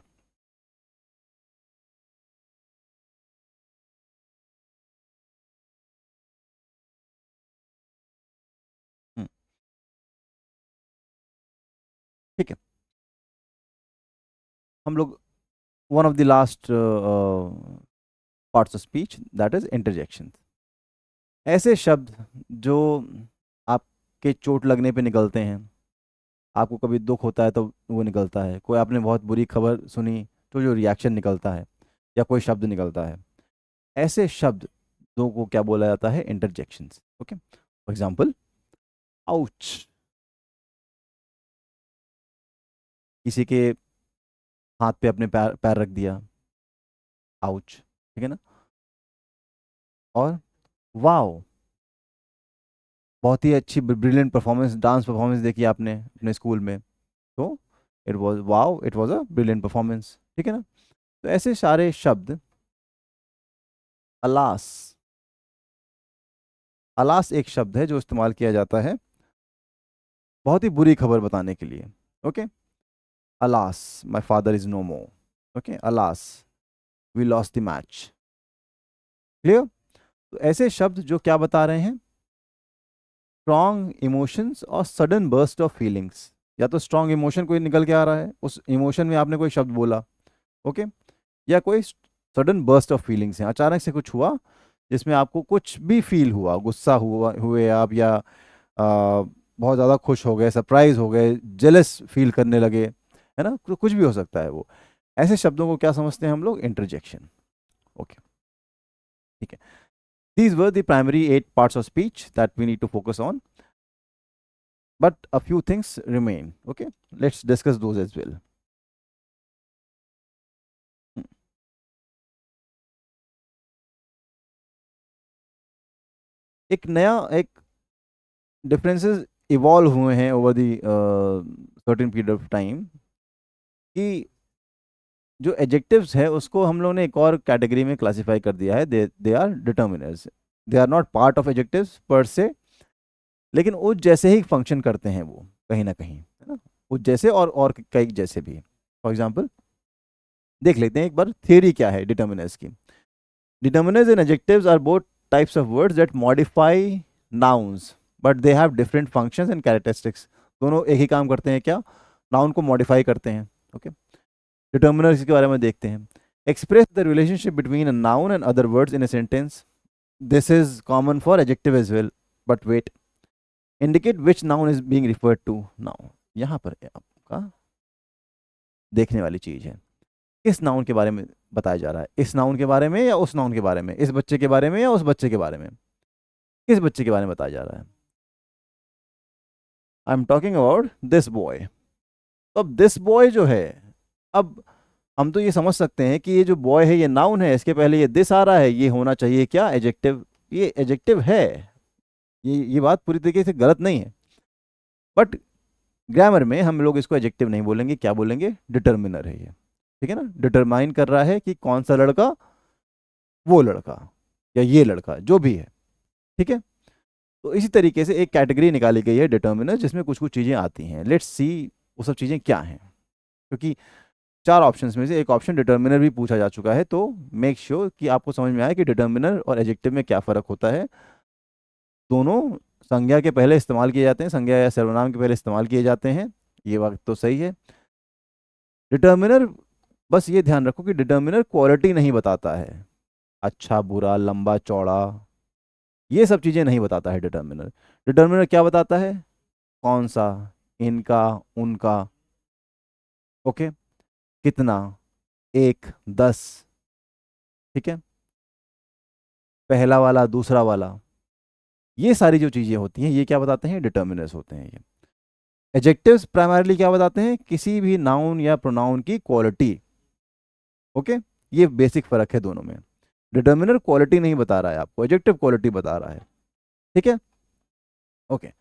ठीक है, हम लोग one of the last parts of speech, that is interjection. ऐसे शब्द जो आपके चोट लगने पे निकलते हैं, आपको कभी दुख होता है तो वो निकलता है, कोई आपने बहुत बुरी खबर सुनी तो जो रिएक्शन निकलता है या कोई शब्द निकलता है, ऐसे शब्द दो को क्या बोला जाता है, interjections. Okay, for example ouch, किसी के हाथ पे अपने पैर पैर रख दिया, आउच, ठीक है ना। और वाओ, बहुत ही अच्छी ब्रिलियंट परफॉर्मेंस, डांस परफॉर्मेंस देखी आपने अपने स्कूल में, तो it was wow, it was a brilliant performance, ठीक है ना। तो ऐसे सारे शब्द, अलास, अलास एक शब्द है जो इस्तेमाल किया जाता है बहुत ही बुरी खबर बताने के लिए। Okay, alas my father is no more, okay, alas we lost the match. Clear? तो ऐसे शब्द जो क्या बता रहे हैं, स्ट्रॉन्ग इमोशंस और सडन बर्स्ट ऑफ फीलिंग्स। या तो स्ट्रॉन्ग इमोशन कोई निकल के आ रहा है, उस इमोशन में आपने कोई शब्द बोला, ओके, या कोई सडन बर्स्ट ऑफ फीलिंग्स है, अचानक से कुछ हुआ जिसमें आपको कुछ भी फील हुआ, गुस्सा हुआ हुए आप, या बहुत ज़्यादा खुश हो गए, सरप्राइज हो गए, जेलस फील करने लगे, है ना, तो कुछ भी हो सकता है वो। ऐसे शब्दों को क्या समझते हैं हम लोग, इंटरजेक्शन। ओके, ठीक है। These were the primary 8 parts of speech that we need to focus on, but a few things remain. Okay, let's discuss those as well. एक नया एक डिफरेंसेस इवॉल्व हुए हैं over the certain period of time, कि जो एडजेक्टिव्स है उसको हम लोगों ने एक और कैटेगरी में क्लासिफाई कर दिया है, they are determiners. They are not part of adjectives per se, लेकिन उस जैसे ही फंक्शन करते हैं वो कहीं ना कहीं, है ना, उस जैसे और कई जैसे भी। फॉर एग्जाम्पल देख लेते हैं एक बार थियरी क्या है डिटर्मिनर्स की। Determiners and adjectives are both types of words that modify nouns, but they have different functions and characteristics. दोनों एक ही काम करते हैं, क्या, नाउन को मॉडिफाई करते हैं। ओके, डिटर्मिनर्स के बारे में देखते हैं। Express the relationship between a noun and other words in a sentence, this is common for adjective as well, but wait, indicate which noun is being referred to now. यहाँ पर आपका देखने वाली चीज है, किस नाउन के बारे में बताया जा रहा है, इस नाउन के बारे में या उस नाउन के बारे में, इस बच्चे के बारे में या उस बच्चे के बारे में, किस बच्चे के बारे में बताया जा रहा है। I am talking about this boy. तो अब दिस बॉय जो है, अब हम तो ये समझ सकते हैं कि ये जो बॉय है ये नाउन है, इसके पहले ये दिस आ रहा है, ये होना चाहिए क्या, एडजेक्टिव, ये एडजेक्टिव है। ये बात पूरी तरीके से गलत नहीं है, बट ग्रामर में हम लोग इसको एडजेक्टिव नहीं बोलेंगे, क्या बोलेंगे, डिटर्मिनर है ये, ठीक है ना। डिटरमाइन कर रहा है कि कौन सा लड़का, वो लड़का, या ये लड़का, जो भी है, ठीक है। तो इसी तरीके से एक कैटेगरी निकाली गई है डिटर्मिनर, जिसमें कुछ कुछ चीज़ें आती हैं। लेट्स सी वो सब चीज़ें क्या हैं, क्योंकि चार ऑप्शंस में से एक ऑप्शन डिटर्मिनर भी पूछा जा चुका है, तो मेक श्योर कि आपको समझ में आए कि डिटर्मिनर और एडजेक्टिव में क्या फ़र्क होता है। दोनों संज्ञा के पहले इस्तेमाल किए जाते हैं, संज्ञा या सर्वनाम के पहले इस्तेमाल किए जाते हैं, ये बात तो सही है। डिटर्मिनर, बस ये ध्यान रखो कि डिटर्मिनर क्वालिटी नहीं बताता है, अच्छा बुरा लंबा चौड़ा, ये सब चीज़ें नहीं बताता है डिटर्मिनर। डिटर्मिनर क्या बताता है, कौन सा, इनका, उनका, ओके, कितना, एक, 10, ठीक है। पहला वाला, दूसरा वाला, ये सारी जो चीज़ें होती हैं ये क्या बताते हैं? डिटर्मिनर्स होते हैं ये। एडजेक्टिव्स प्राइमरली क्या बताते हैं? किसी भी नाउन या प्रोनाउन की क्वालिटी। ओके, ये बेसिक फर्क है दोनों में। डिटर्मिनर क्वालिटी नहीं बता रहा है आपको, एडजेक्टिव क्वालिटी बता रहा है। ठीक है, okay.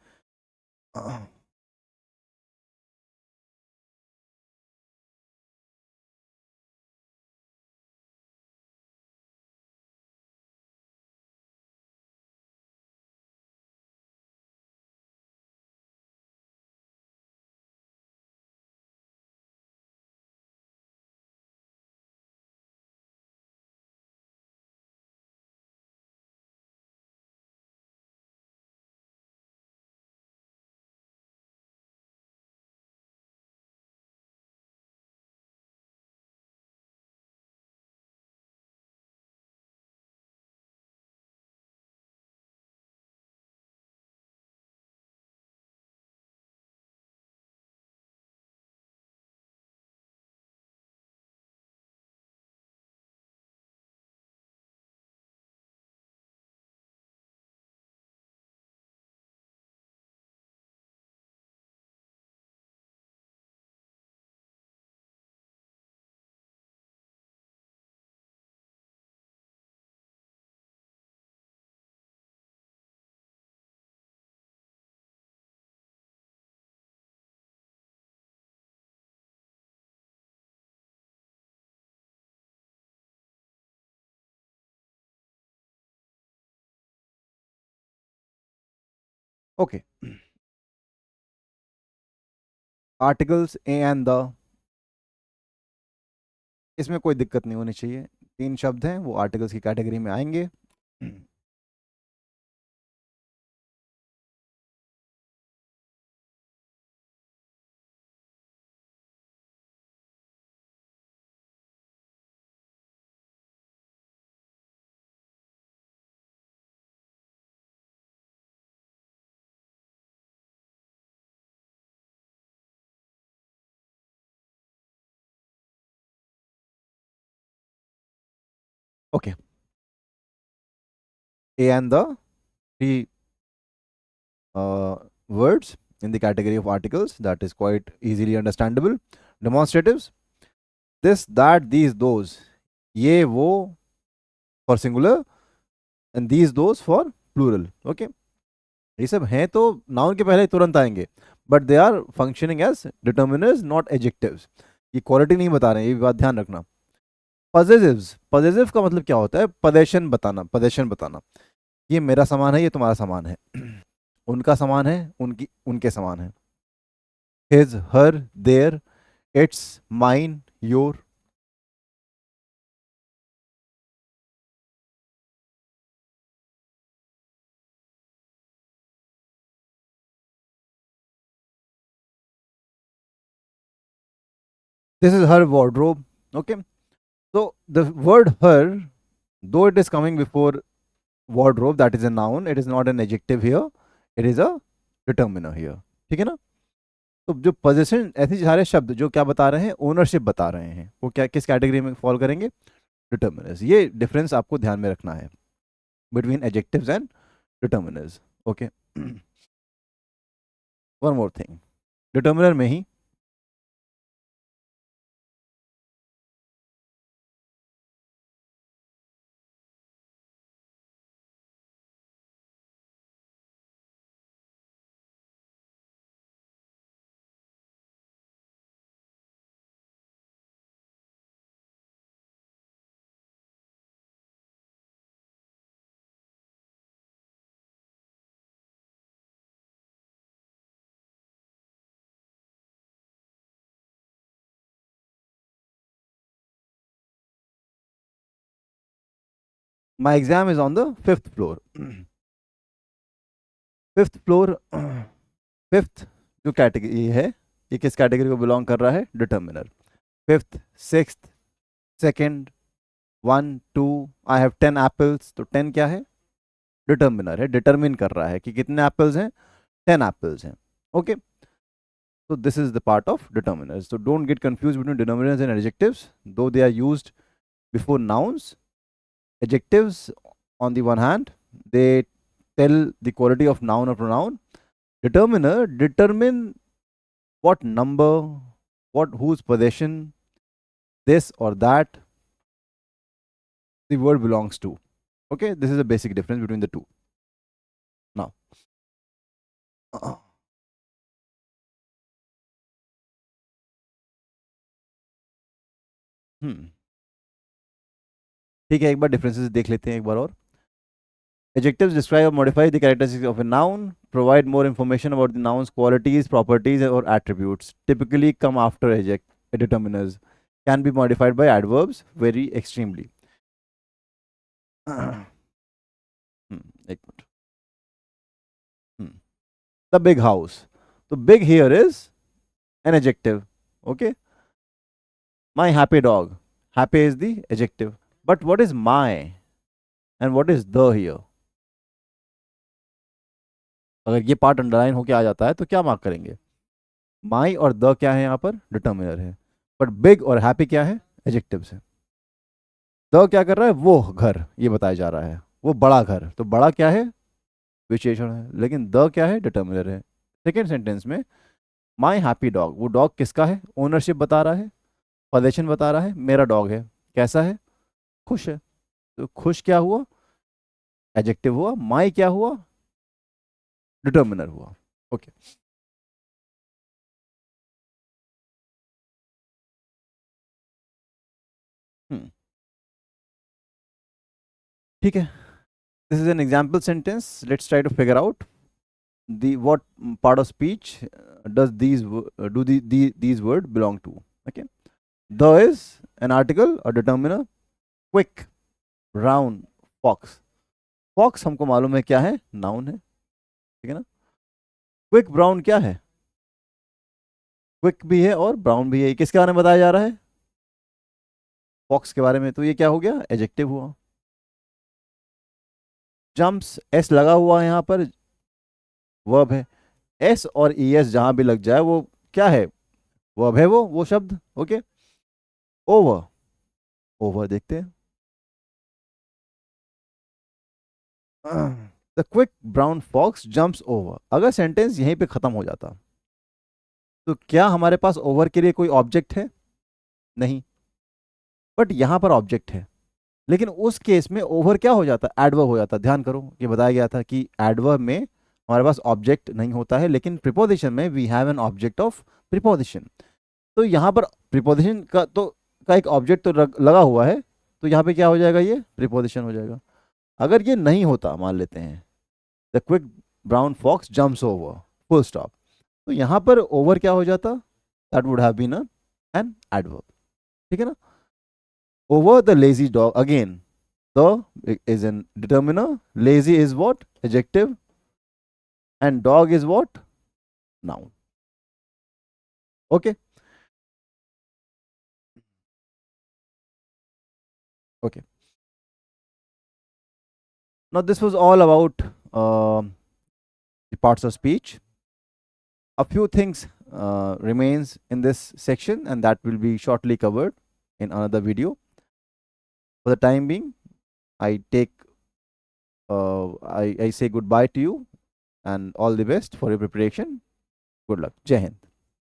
Okay, articles A and the, इसमें कोई दिक्कत नहीं होनी चाहिए। तीन शब्द हैं वो आर्टिकल्स की कैटेगरी में आएंगे। Okay, A and the, three words in the category of articles, that is quite easily understandable. Demonstratives, this, that, these, those, ये वो for singular and these, those for plural. Okay, ये सब हैं तो नाउन के पहले तुरंत आएंगे, but they are functioning as determiners not adjectives. ये क्वालिटी नहीं बता रहे हैं, ये बात ध्यान रखना। पजेसिव्स, पजेसिव का मतलब क्या होता है? पदेशन बताना, पदेशन बताना। ये मेरा सामान है, ये तुम्हारा सामान है, उनका सामान है, उनकी उनके सामान है। his, her, their, its, mine, your. This is her wardrobe. Okay. So the word her, though it is coming before wardrobe, that is a noun, it is not an adjective here, it is a determiner here. ठीक है ना? तो जो पोजीशन, ऐसे सारे शब्द जो क्या बता रहे हैं? ओनरशिप बता रहे हैं, वो क्या किस कैटेगरी में फॉल करेंगे? डिटर्मिनर्स। ये डिफरेंस आपको ध्यान में रखना है between adjectives and determiners. Okay, one more thing, determiner में ही my exam is on the 5th floor. 5th floor, 5th जो कैटेगरी है, ये किस कैटेगरी को बिलोंग कर रहा है? Determiner. 5th, 6th, second, 1, 2, I have 10 apples, तो 10 क्या है? डिटर्मिनर है, डिटरमिन कर रहा है कि कितने एप्पल्स हैं? 10 एप्पल्स हैं। Okay, so this is the part of determiners. So don't get confused between determiners and adjectives, though they are used before nouns. Adjectives on the one hand, they tell the quality of noun or pronoun. Determiner determine what number, what whose possession, this or that the word belongs to. Okay, this is a basic difference between the two. Now, ठीक है, एक बार डिफरेंसेस देख लेते हैं एक बार और. Adjectives describe or modify the characteristics of a noun, provide more information about the noun's qualities, properties, or attributes. Typically come after determiners. Can be modified by adverbs very extremely. एक minute. The big house. So big here is an adjective. Okay. My happy dog. Happy is the adjective. But what is my and what is the here? अगर ये पार्ट अंडरलाइन होके आ जाता है तो क्या मार्क करेंगे? माई और द क्या है यहाँ पर? डिटर्मिनर है. बट बिग और हैप्पी क्या है? एडजेक्टिव्स है. द क्या कर रहा है? वो घर, ये बताया जा रहा है. वो बड़ा घर, तो बड़ा क्या है? विशेषण है. लेकिन द क्या है? डिटर्मिनर है. सेकेंड सेंटेंस में माई हैप्पी डॉग, वो डॉग किसका है? ओनरशिप बता रहा है, पोजेशन बता रहा है. मेरा डॉग है, कैसा है? खुश है. तो खुश क्या हुआ? एडजेक्टिव हुआ. माई क्या हुआ? डिटर्मिनर हुआ. ओके. ठीक है. This is an example sentence. Let's try to figure out what part of speech does these word belong to. Okay. The is an article or determiner. Quick, brown, fox. Fox हमको मालूम है क्या है? Noun है. ठीक है ना. Quick brown क्या है? Quick भी है और brown भी है. किसके बारे में बताया जा रहा है? Fox के बारे में. तो ये क्या हो गया? Adjective हुआ. जम्प्स, एस लगा हुआ है यहाँ पर, वर्ब है. एस और ई एस जहां भी लग जाए वो क्या है? वर्ब है वो शब्द. ओके. ओवर, ओवर देखते हैं. The quick brown fox jumps over. अगर सेंटेंस यहीं पे खत्म हो जाता तो क्या हमारे पास ओवर के लिए कोई ऑब्जेक्ट है? नहीं. बट यहां पर ऑब्जेक्ट है. लेकिन उस केस में ओवर क्या हो जाता? एडवर्ब हो जाता. ध्यान करो, ये बताया गया था कि एडवर्ब में हमारे पास ऑब्जेक्ट नहीं होता है, लेकिन प्रीपोजिशन में we have an object of preposition. तो यहाँ पर प्रीपोजिशन का एक ऑब्जेक्ट तो लगा हुआ है, तो यहाँ पे क्या हो जाएगा? ये प्रीपोजिशन हो जाएगा. अगर ये नहीं होता, मान लेते हैं the quick brown fox jumps over, full stop, तो यहाँ पर ओवर क्या हो जाता? That would have been an adverb. ठीक है ना. Over the lazy dog, again the is an determiner. Lazy is what? Adjective. And dog is what? Noun. Okay. Okay. Now this was all about the parts of speech. A few things remains in this section, and that will be shortly covered in another video. For the time being, I say goodbye to you and all the best for your preparation. Good luck. Jai Hind.